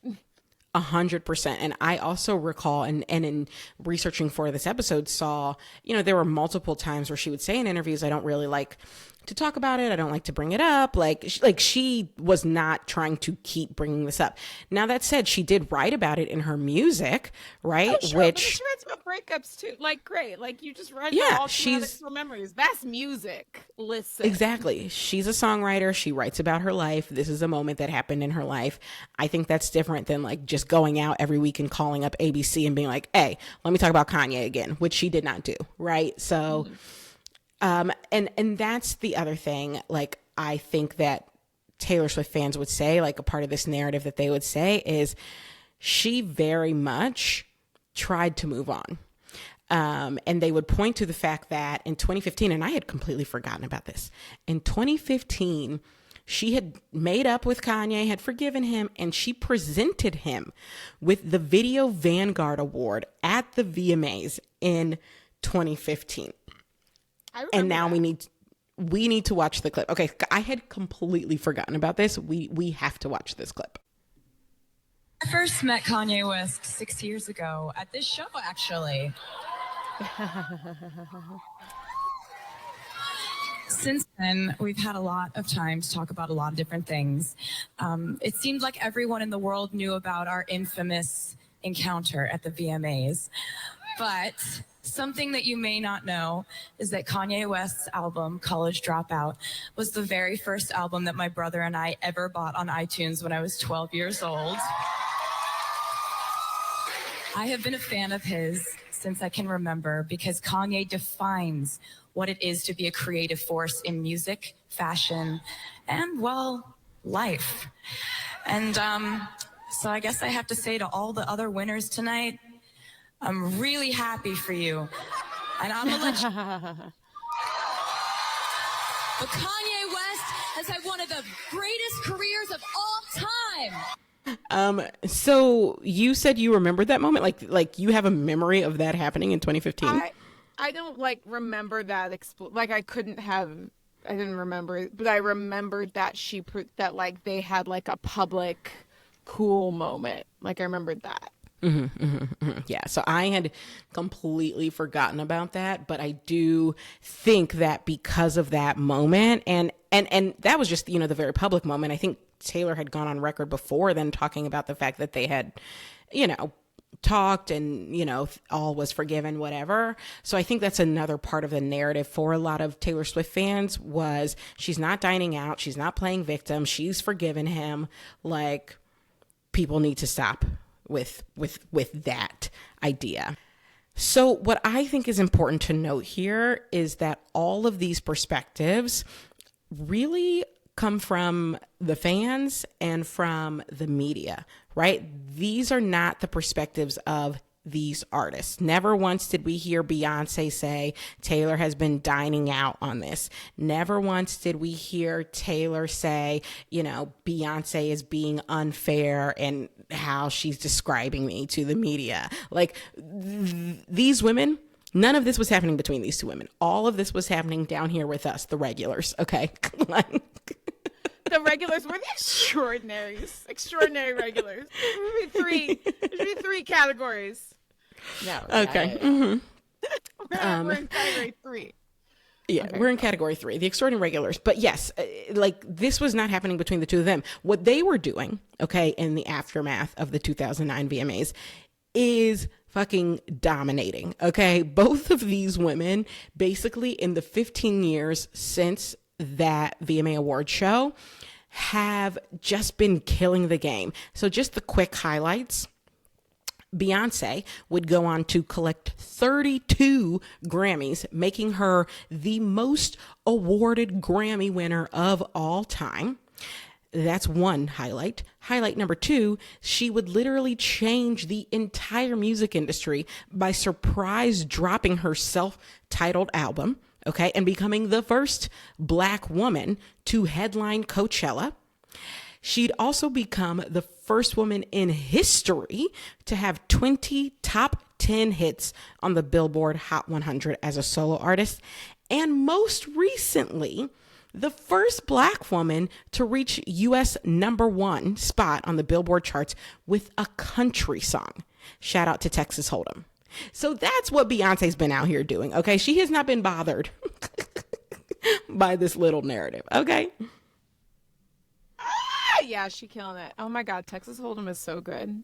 100%. And I also recall, and in researching for this episode, saw, there were multiple times where she would say in interviews, I don't really like to talk about it. I don't like to bring it up. Like she was not trying to keep bringing this up. Now, that said, she did write about it in her music, right? Oh, sure, but she writes about breakups too. Like, great. Like, you just write about all traumatic memories. That's music. Listen. Exactly. She's a songwriter. She writes about her life. This is a moment that happened in her life. I think that's different than like just going out every week and calling up ABC and being like, hey, let me talk about Kanye again, which she did not do. Right. So, and that's the other thing. Like, I think that Taylor Swift fans would say, like, a part of this narrative that they would say is she very much tried to move on. And they would point to the fact that in 2015, and I had completely forgotten about this, in 2015, she had made up with Kanye, had forgiven him, and she presented him with the Video Vanguard Award at the VMAs in 2015. And now we need to watch the clip. Okay, I had completely forgotten about this. We have to watch this clip. I first met Kanye West 6 years ago at this show, actually. Since then, we've had a lot of time to talk about a lot of different things. It seemed like everyone in the world knew about our infamous encounter at the VMAs. But something that you may not know is that Kanye West's album, College Dropout, was the very first album that my brother and I ever bought on iTunes when I was 12 years old. I have been a fan of his since I can remember because Kanye defines what it is to be a creative force in music, fashion, and, well, life. And so I guess I have to say to all the other winners tonight, I'm really happy for you. And I'm gonna let you. But Kanye West has had one of the greatest careers of all time. So you said you remembered that moment? Like you have a memory of that happening in 2015? I don't like remember that like I didn't remember it, but I remembered that that like they had like a public cool moment. Like I remembered that. Yeah, so I had completely forgotten about that, but I do think that because of that moment, and that was just, the very public moment. I think Taylor had gone on record before then talking about the fact that they had, talked and, all was forgiven, whatever. So I think that's another part of the narrative for a lot of Taylor Swift fans was she's not dining out. She's not playing victim. She's forgiven him. Like, people need to stop with that idea. So what I think is important to note here is that all of these perspectives really come from the fans and from the media, right? These are not the perspectives of these artists. Never once did we hear Beyonce say Taylor has been dining out on this. Never once did we hear Taylor say, Beyonce is being unfair and how she's describing me to the media. Like these women, none of this was happening between these two women. All of this was happening down here with us, the regulars. Okay. The regulars were the extraordinary regulars. There should be three categories. No. Okay. We're in category 3. Yeah, okay. We're in category 3, the extraordinary regulars. But yes, like this was not happening between the two of them. What they were doing, okay, in the aftermath of the 2009 VMAs is fucking dominating, okay? Both of these women, basically in the 15 years since that VMA award show, have just been killing the game. So just the quick highlights. Beyonce would go on to collect 32 Grammys, making her the most awarded Grammy winner of all time. That's one highlight. Highlight number 2, she would literally change the entire music industry by surprise dropping her self-titled album, okay, and becoming the first Black woman to headline Coachella. She'd also become the first woman in history to have 20 top 10 hits on the Billboard Hot 100 as a solo artist. And most recently, the first Black woman to reach U.S. #1 spot on the Billboard charts with a country song. Shout out to Texas Hold'em. So that's what Beyonce's been out here doing, okay? She has not been bothered by this little narrative, okay? Yeah, she killing it. Oh my God, Texas Hold'em is so good.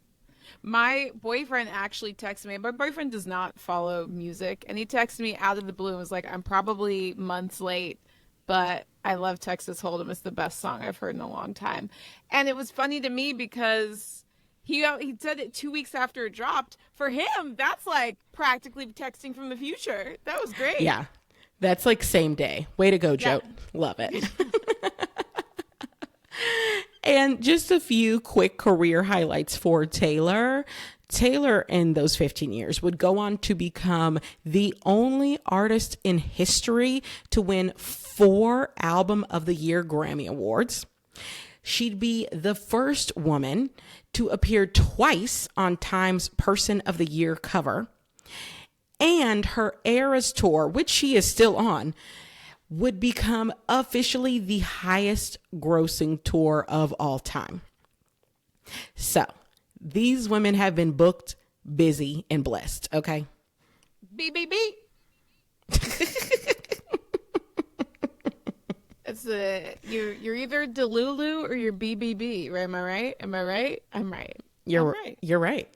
My boyfriend actually texted me. My boyfriend does not follow music, and he texted me out of the blue and was like, I'm probably months late, but I love Texas Hold'em. It's the best song I've heard in a long time. And it was funny to me because he said it 2 weeks after it dropped. For him, that's like practically texting from the future. That was great. Yeah, that's like same day. Way to go, Joe. Yeah. Love it. And just a few quick career highlights for Taylor. Taylor, in those 15 years, would go on to become the only artist in history to win 4 Album of the Year Grammy Awards. She'd be the first woman to appear twice on Time's Person of the Year cover. And her Eras tour, which she is still on, would become officially the highest grossing tour of all time. So these women have been booked, busy, and blessed, okay? BBB. You're either Delulu or you're BBB, right? Am I right? Am I right? I'm right. You're right.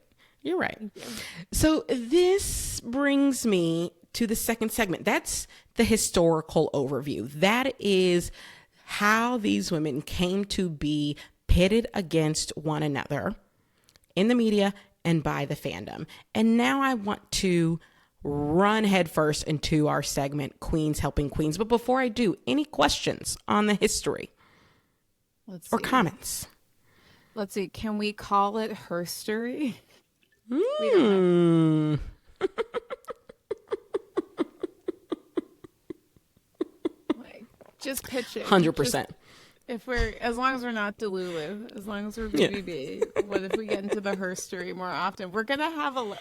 So this brings me to the second segment. That's the historical overview. That is how these women came to be pitted against one another in the media and by the fandom. And now I want to run headfirst into our segment, Queens Helping Queens. But before I do, any questions on the history or comments? Let's see. Can we call it herstory? Just pitch it. 100%. As long as we're not Delulu, as long as we're BBB, what if we get into the herstory more often? We're gonna have our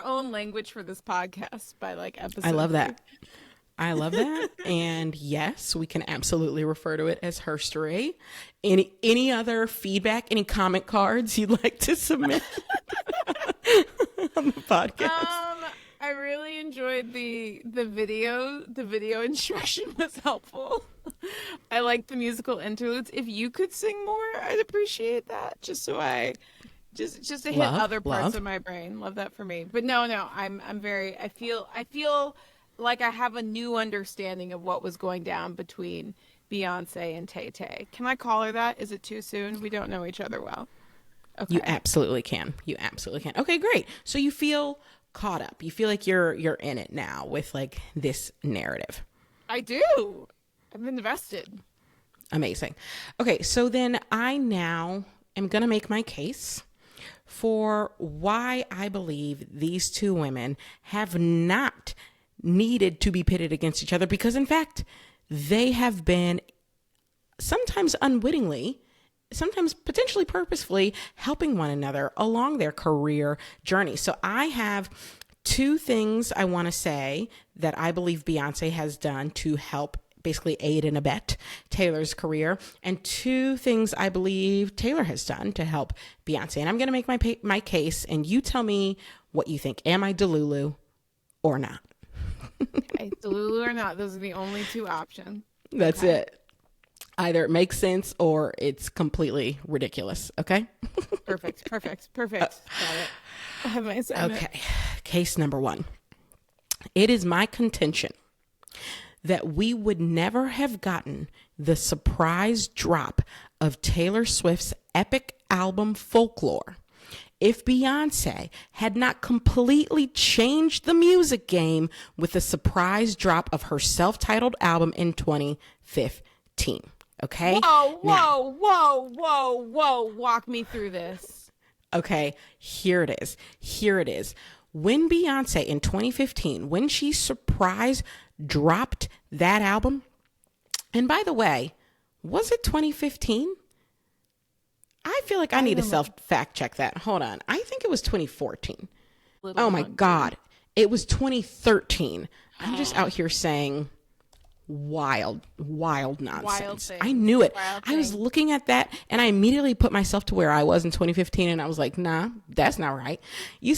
own language for this podcast by like episode. I love that. And yes, we can absolutely refer to it as herstory. Any other feedback, any comment cards you'd like to submit on the podcast? I really enjoyed the video. The video instruction was helpful. I like the musical interludes. If you could sing more, I'd appreciate that. Just so just to hit other parts of my brain. Love that for me. But no, I feel like I have a new understanding of what was going down between Beyonce and Tay Tay. Can I call her that? Is it too soon? We don't know each other well. Okay. You absolutely can. Okay, great. So you feel caught up. You feel like you're in it now with like this narrative. I do. I'm invested. Amazing. Okay, so then I now am going to make my case for why I believe these two women have not needed to be pitted against each other, because in fact, they have been sometimes unwittingly, sometimes potentially purposefully helping one another along their career journey. So I have 2 things I want to say that I believe Beyonce has done to help basically aid and abet Taylor's career, and 2 things I believe Taylor has done to help Beyonce. And I'm going to make my case, and you tell me what you think. Am I Delulu or not? Okay, Delulu or not, those are the only 2 options. That's it. Either it makes sense or it's completely ridiculous. Okay? Perfect. Got it. I have my assignment. Okay. Case number 1. It is my contention that we would never have gotten the surprise drop of Taylor Swift's epic album Folklore if Beyonce had not completely changed the music game with the surprise drop of her self-titled album in 2015. Okay? Whoa. Walk me through this. Okay, here it is. When Beyonce in 2015, when she surprise dropped that album, and by the way, was it 2015? I feel like I need to self fact check that. Hold on. I think it was 2014. Oh my God. It was 2013. I'm just out here saying wild nonsense. I knew it. I was looking at that and I immediately put myself to where I was in 2015 and I was like, nah, that's not right. Do you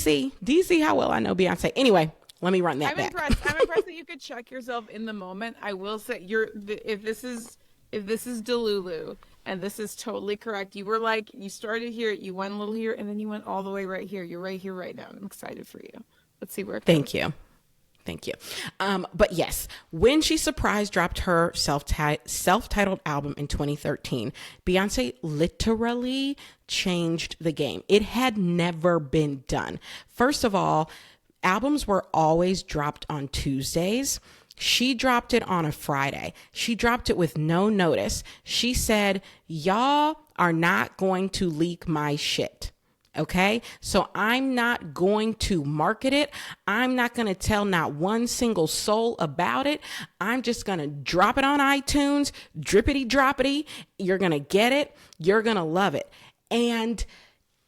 see how well I know Beyonce? Anyway, let me run that back. I'm impressed that you could check yourself in the moment. I will say if this is Delulu and this is totally correct, you were like, you started here, you went a little here, and then you went all the way right here. You're right here right now. I'm excited for you. Let's see where it goes. Thank you. But yes, when she surprise dropped her self-titled album in 2013, Beyonce literally changed the game. It had never been done. First of all, albums were always dropped on Tuesdays. She dropped it on a Friday. She dropped it with no notice. She said, y'all are not going to leak my shit. Okay, so I'm not going to market it. I'm not going to tell not one single soul about it. I'm just going to drop it on iTunes, drippity droppity. You're going to get it. You're going to love it. And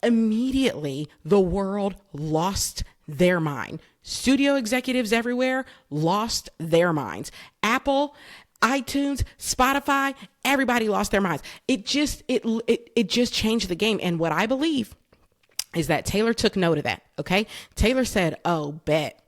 immediately the world lost their mind. Studio executives everywhere lost their minds. Apple, iTunes, Spotify, everybody lost their minds. It just changed the game. And what I believe is that Taylor took note of that. Okay. Taylor said, oh, bet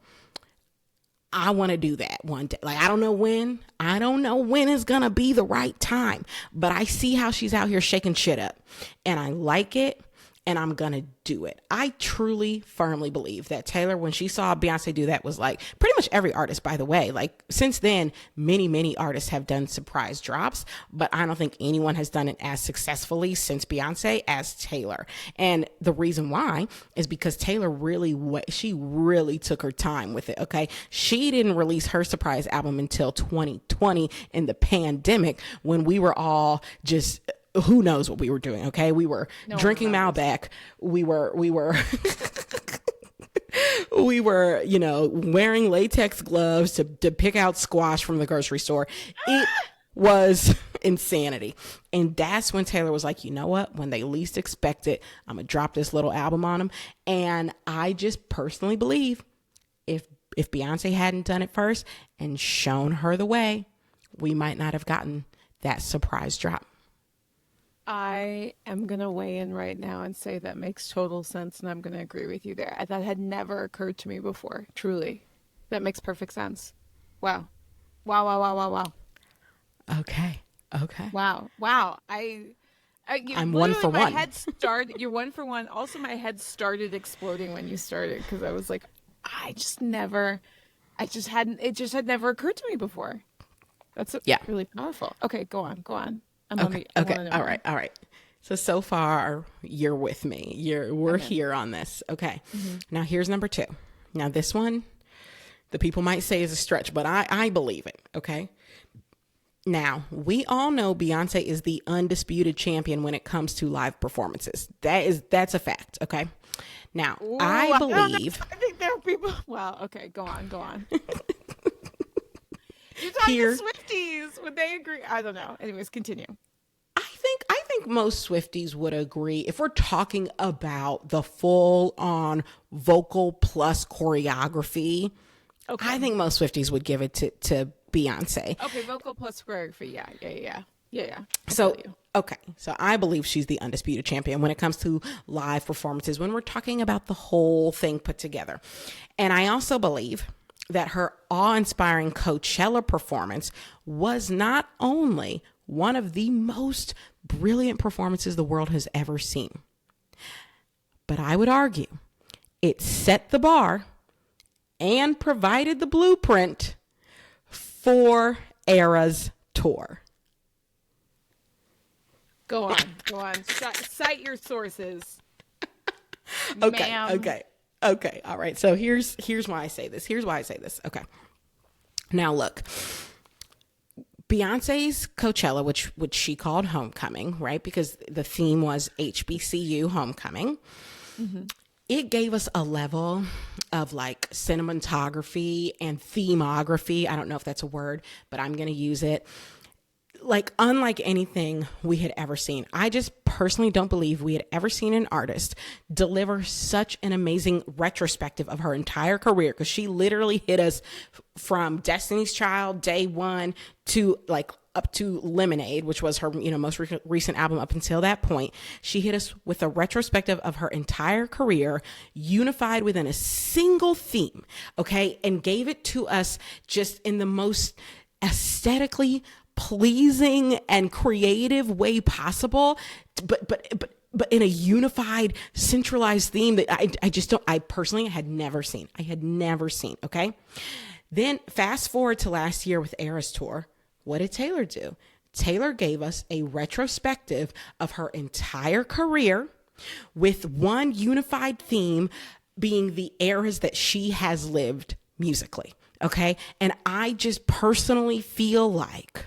I want to do that one day. Like, I don't know when is going to be the right time, but I see how she's out here shaking shit up and I like it. And I'm going to do it. I truly, firmly believe that Taylor, when she saw Beyonce do that, was like, pretty much every artist, by the way, like since then, many artists have done surprise drops, but I don't think anyone has done it as successfully since Beyonce as Taylor. And the reason why is because Taylor she really took her time with it. Okay. She didn't release her surprise album until 2020 in the pandemic when we were all just, who knows what we were doing. Okay. We were drinking Malbec. We were, we were, wearing latex gloves to pick out squash from the grocery store. It was insanity. And that's when Taylor was like, you know what? When they least expect it, I'm going to drop this little album on them. And I just personally believe if Beyonce hadn't done it first and shown her the way, we might not have gotten that surprise drop. I am going to weigh in right now and say that makes total sense, and I'm going to agree with you there. That had never occurred to me before, truly. That makes perfect sense. Wow. Wow. Okay. Wow. I'm one for one. You're one for one. Also, my head started exploding when you started because I was like, it just had never occurred to me before. That's really powerful. Okay, go on. Okay. All right. So far you're with me. We're here on this. Okay. Mm-hmm. Now here's number 2. Now this one, the people might say is a stretch, but I believe it. Okay. Now we all know Beyonce is the undisputed champion when it comes to live performances. That's a fact. Okay. Now I believe. I think there are people. Wow. Okay. Go on. You're talking to Swifties. Would they agree? I don't know. Anyways, continue. I think most Swifties would agree if we're talking about the full-on vocal plus choreography. Okay. I think most Swifties would give it to Beyonce. Okay, vocal plus choreography. Yeah. So I believe she's the undisputed champion when it comes to live performances, when we're talking about the whole thing put together. And I also believe that her awe-inspiring Coachella performance was not only one of the most brilliant performances the world has ever seen, but I would argue it set the bar and provided the blueprint for Eras Tour. Go on. Cite your sources. Okay. All right. So here's why I say this. Okay. Now look, Beyonce's Coachella, which she called Homecoming, right? Because the theme was HBCU Homecoming. Mm-hmm. It gave us a level of like cinematography and themography. I don't know if that's a word, but I'm going to use it. like unlike anything we had ever seen. I just personally don't believe we had ever seen an artist deliver such an amazing retrospective of her entire career, because she literally hit us from Destiny's Child day one to like up to Lemonade, which was her, most recent album up until that point. She hit us with a retrospective of her entire career, unified within a single theme, okay, and gave it to us just in the most aesthetically pleasing and creative way possible, but in a unified, centralized theme that I personally had never seen. Okay. Then fast forward to last year with Eras Tour. What did Taylor do? Taylor gave us a retrospective of her entire career with one unified theme being the eras that she has lived musically. Okay. And I just personally feel like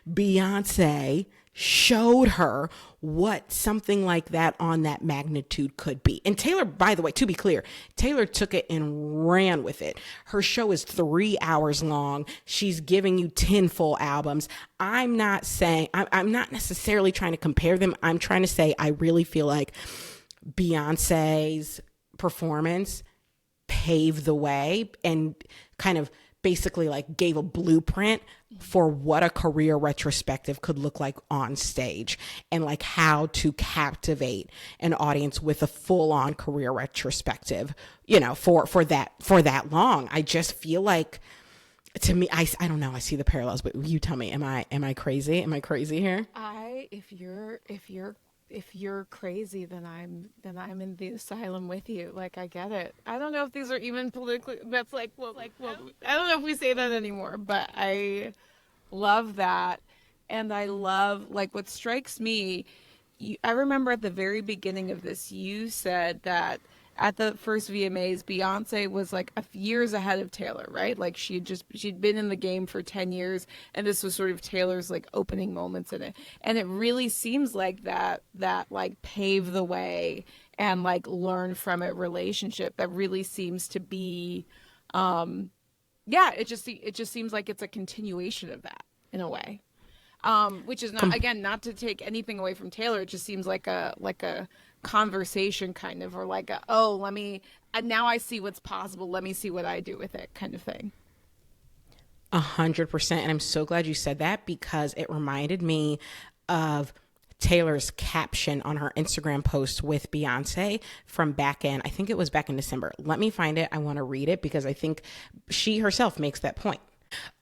Beyonce showed her what something like that on that magnitude could be. And Taylor, by the way, to be clear, Taylor took it and ran with it. Her show is 3 hours long. She's giving you 10 full albums. I'm not necessarily trying to compare them. I'm trying to say I really feel like Beyonce's performance paved the way and kind of basically like gave a blueprint for what a career retrospective could look like on stage, and like how to captivate an audience with a full-on career retrospective, for that long. I just feel like, to me, I don't know, I see the parallels, but you tell me, am I crazy? Am I crazy here? If you're crazy, then I'm in the asylum with you. Like, I get it. I don't know if these are even politically, that's like, well, I don't know if we say that anymore, but I love that. And I love, like, what strikes me, I remember at the very beginning of this, you said that at the first VMAs, Beyonce was like years ahead of Taylor, right? Like she'd been in the game for 10 years, and this was sort of Taylor's like opening moments in it. And it really seems like that like pave the way and like learn from it relationship that really seems to be, it just seems like it's a continuation of that in a way. Which is not, again, not to take anything away from Taylor. It just seems like a conversation kind of, or like now I see what's possible. Let me see what I do with it kind of thing. 100%. And I'm so glad you said that, because it reminded me of Taylor's caption on her Instagram post with Beyonce from I think it was back in December. Let me find it. I want to read it because I think she herself makes that point.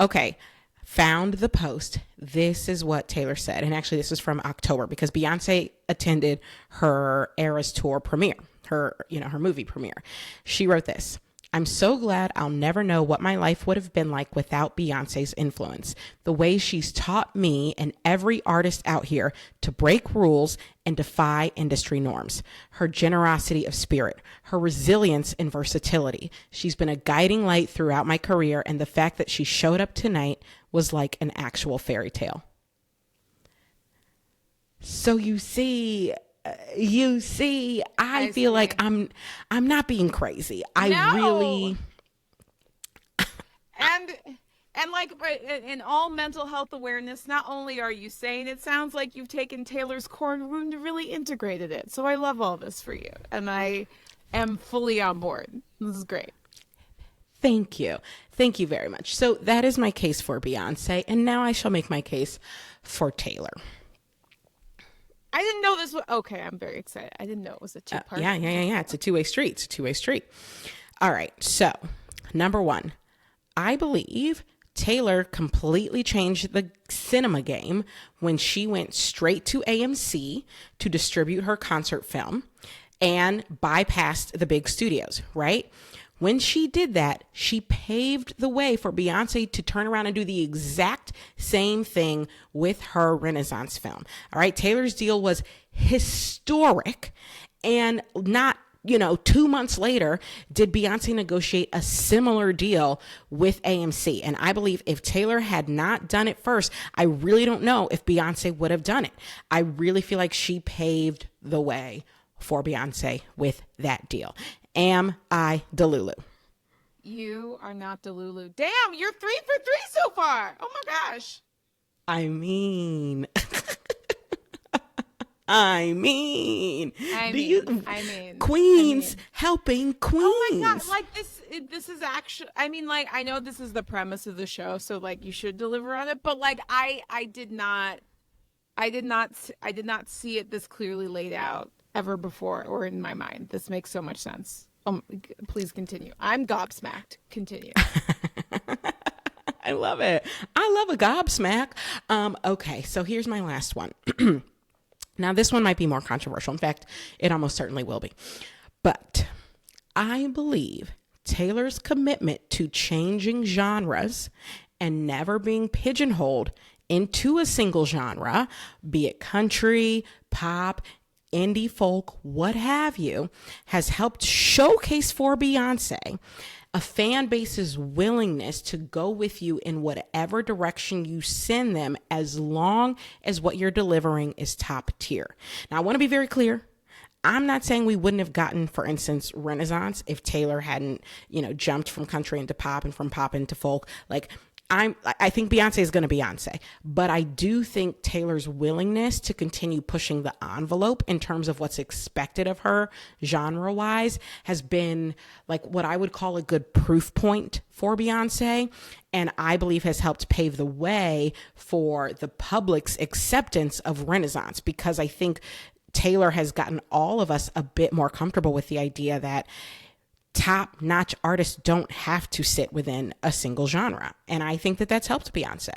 Okay. Found the post. This is what Taylor said. And actually, this is from October, because Beyonce attended her Eras Tour premiere, her movie premiere. She wrote this: "I'm so glad I'll never know what my life would have been like without Beyonce's influence. The way she's taught me and every artist out here to break rules and defy industry norms. Her generosity of spirit, her resilience and versatility. She's been a guiding light throughout my career, and the fact that she showed up tonight was like an actual fairy tale." So you see, I feel like I'm not being crazy. I really. And like in all mental health awareness, not only are you saying, it sounds like you've taken Taylor's core and really integrated it. So I love all this for you, and I am fully on board. This is great. Thank you. Thank you very much. So that is my case for Beyonce, and now I shall make my case for Taylor. I didn't know this was, okay, I'm very excited. I didn't know it was a two-part. Yeah. It's a two-way street. All right. So, number one, I believe Taylor completely changed the cinema game when she went straight to AMC to distribute her concert film and bypassed the big studios, right? When she did that, she paved the way for Beyonce to turn around and do the exact same thing with her Renaissance film. All right. Taylor's deal was historic, and not, 2 months later, did Beyonce negotiate a similar deal with AMC. And I believe if Taylor had not done it first, I really don't know if Beyonce would have done it. I really feel like she paved the way for Beyonce with that deal. Am I Delulu? You are not Delulu. Damn, you're 3 for 3 so far. Oh my gosh. I mean, I mean, queens helping queens. Oh my God, like this is actually, I mean, like, I know this is the premise of the show, so like you should deliver on it, but like I did not see it this clearly laid out ever before or in my mind. This makes so much sense. Please continue. I'm gobsmacked. Continue. I love it. I love a gobsmack. Okay, so here's my last one. Now, this one might be more controversial. In fact, it almost certainly will be. But I believe Taylor's commitment to changing genres and never being pigeonholed into a single genre, be it country, pop, indie folk, what have you, has helped showcase for Beyonce a fan base's willingness to go with you in whatever direction you send them, as long as what you're delivering is top tier. Now, I want to be very clear. I'm not saying we wouldn't have gotten, for instance, Renaissance if Taylor hadn't, jumped from country into pop and from pop into folk. Like, I think Beyonce is going to Beyonce, but I do think Taylor's willingness to continue pushing the envelope in terms of what's expected of her genre-wise has been like what I would call a good proof point for Beyonce, and I believe has helped pave the way for the public's acceptance of Renaissance, because I think Taylor has gotten all of us a bit more comfortable with the idea that top-notch artists don't have to sit within a single genre. And I think that that's helped Beyonce.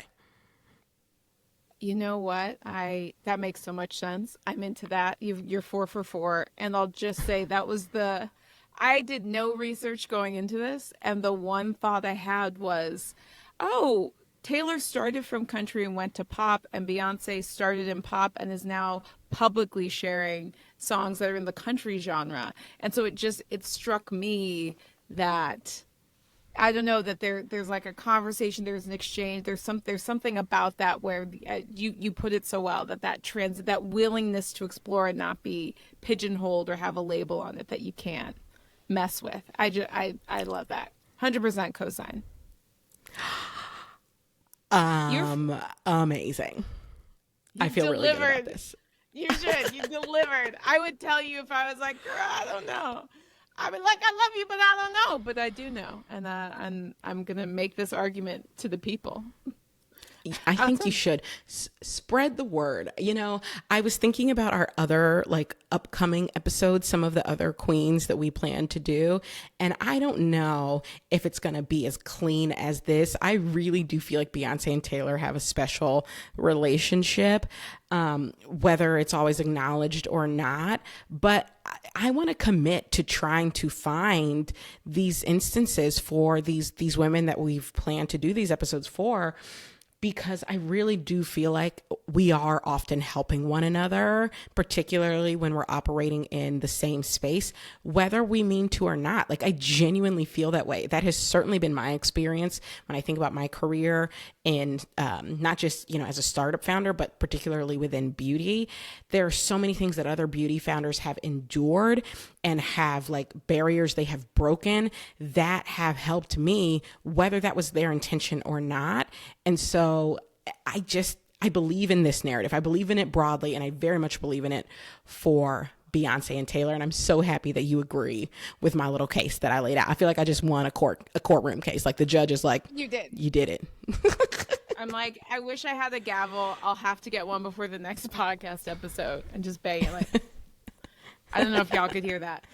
You know what? That makes so much sense. I'm into that. You're 4 for 4. And I'll just say I did no research going into this. And the one thought I had was, oh, Taylor started from country and went to pop, and Beyonce started in pop and is now publicly sharing songs that are in the country genre. And so it struck me that, I don't know, that there's like a conversation, there's an exchange, there's something about that where you put it so well, that willingness to explore and not be pigeonholed or have a label on it that you can't mess with. I love that. 100% cosign. Amazing. I feel really good about this. You should. You delivered. I would tell you if I was like, girl, I don't know. I mean, like, I love you, but I don't know. But I do know. And I'm going to make this argument to the people. I think you should spread the word. I was thinking about our other upcoming episodes, some of the other queens that we plan to do. And I don't know if it's going to be as clean as this. I really do feel like Beyonce and Taylor have a special relationship, whether it's always acknowledged or not. But I want to commit to trying to find these instances for these women that we've planned to do these episodes for, because I really do feel like we are often helping one another, particularly when we're operating in the same space, whether we mean to or not. Like, I genuinely feel that way. That has certainly been my experience when I think about my career in not just, as a startup founder, but particularly within beauty. There are so many things that other beauty founders have endured and have barriers they have broken that have helped me, whether that was their intention or not. And so I believe in this narrative. I believe in it broadly, and I very much believe in it for Beyonce and Taylor. And I'm so happy that you agree with my little case that I laid out. I feel like I just won a courtroom case. Like, the judge is like, you did it. I'm like, I wish I had a gavel. I'll have to get one before the next podcast episode and just bang it. Like, I don't know if y'all could hear that.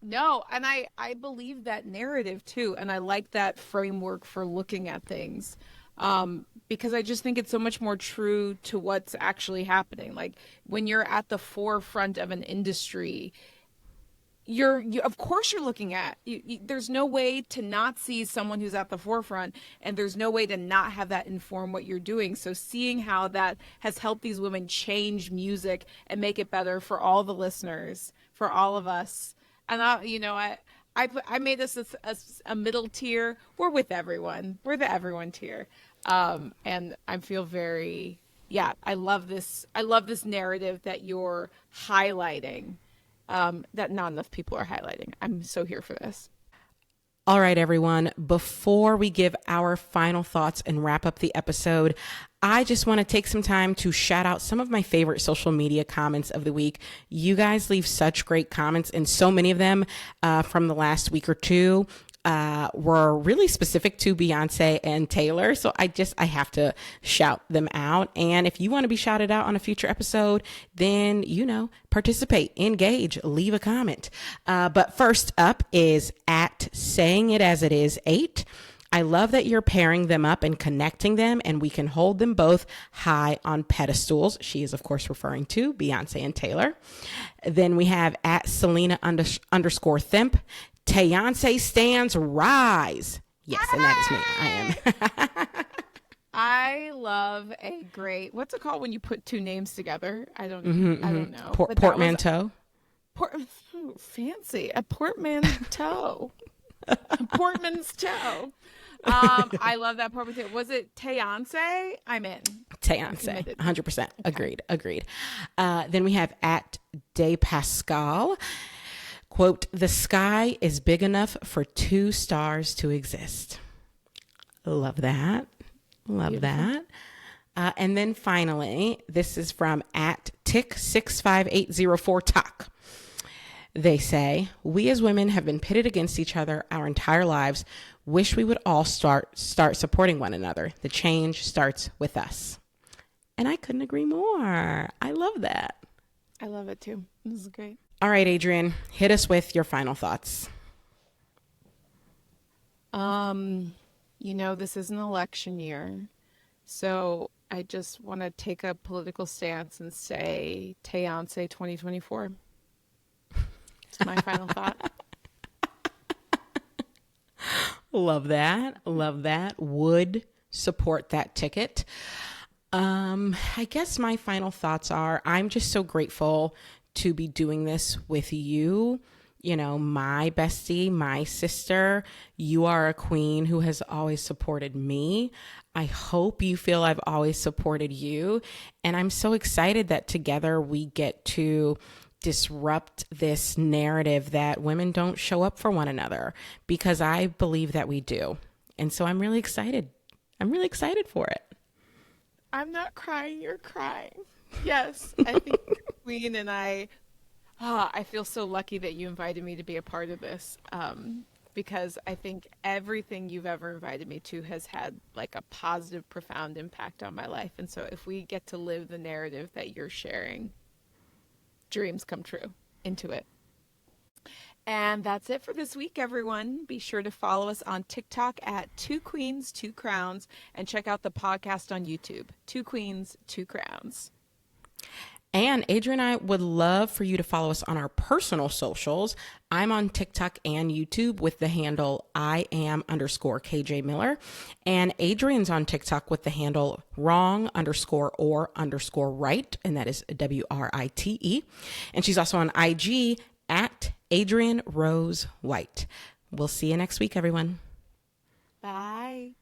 No, and I believe that narrative too. And I like that framework for looking at things. Because I just think it's so much more true to what's actually happening. Like, when you're at the forefront of an industry, of course you're looking at, there's no way to not see someone who's at the forefront, and there's no way to not have that inform what you're doing. So seeing how that has helped these women change music and make it better for all the listeners, for all of us. And I made this a middle tier. We're with everyone. We're the everyone tier. And I feel I love this. I love this narrative that you're highlighting, that not enough people are highlighting. I'm so here for this. All right, everyone, before we give our final thoughts and wrap up the episode, I just want to take some time to shout out some of my favorite social media comments of the week. You guys leave such great comments, and so many of them from the last week or two were really specific to Beyonce and Taylor. So I have to shout them out. And if you want to be shouted out on a future episode, then, participate, engage, leave a comment. But first up is at Saying It As It Is 8. I love that you're pairing them up and connecting them, and we can hold them both high on pedestals. She is, of course, referring to Beyonce and Taylor. Then we have at Selena _Thimp. Beyonce stands rise. Yes, and that is me. I am. I love a great, what's it called when you put two names together? I don't know. Portmanteau. Fancy. A portmanteau. A portman's toe. I love that portmanteau. Was it Beyonce? I'm in. Beyonce. 100%. Okay. Agreed. Then we have at De Pascal. Quote, the sky is big enough for two stars to exist. Love that. Love that. And then finally, this is from at Tick65804Talk. They say, we as women have been pitted against each other our entire lives. Wish we would all start supporting one another. The change starts with us. And I couldn't agree more. I love that. I love it too. This is great. All right, Adrienne, hit us with your final thoughts. This is an election year. So I just want to take a political stance and say Beyonce 2024. It's my final thought. Love that. Would support that ticket. I guess my final thoughts are I'm just so grateful to be doing this with you. My bestie, my sister. You are a queen who has always supported me. I hope you feel I've always supported you. And I'm so excited that together we get to disrupt this narrative that women don't show up for one another, because I believe that we do. And so I'm really excited. I'm really excited for it. I'm not crying. You're crying. Yes. I think Queen and I feel so lucky that you invited me to be a part of this. Because I think everything you've ever invited me to has had like a positive, profound impact on my life. And so if we get to live the narrative that you're sharing, dreams come true. Into it. And that's it for this week, everyone. Be sure to follow us on TikTok at 2 Queens, 2 Crowns, and check out the podcast on YouTube, 2 Queens, 2 Crowns. And Adrienne and I would love for you to follow us on our personal socials. I'm on TikTok and YouTube with the handle @Iam_KJ Miller. And Adrienne's on TikTok with the handle wrong_or_right. And that is WRITE. And she's also on IG at Adrienne Rose White. We'll see you next week, everyone. Bye.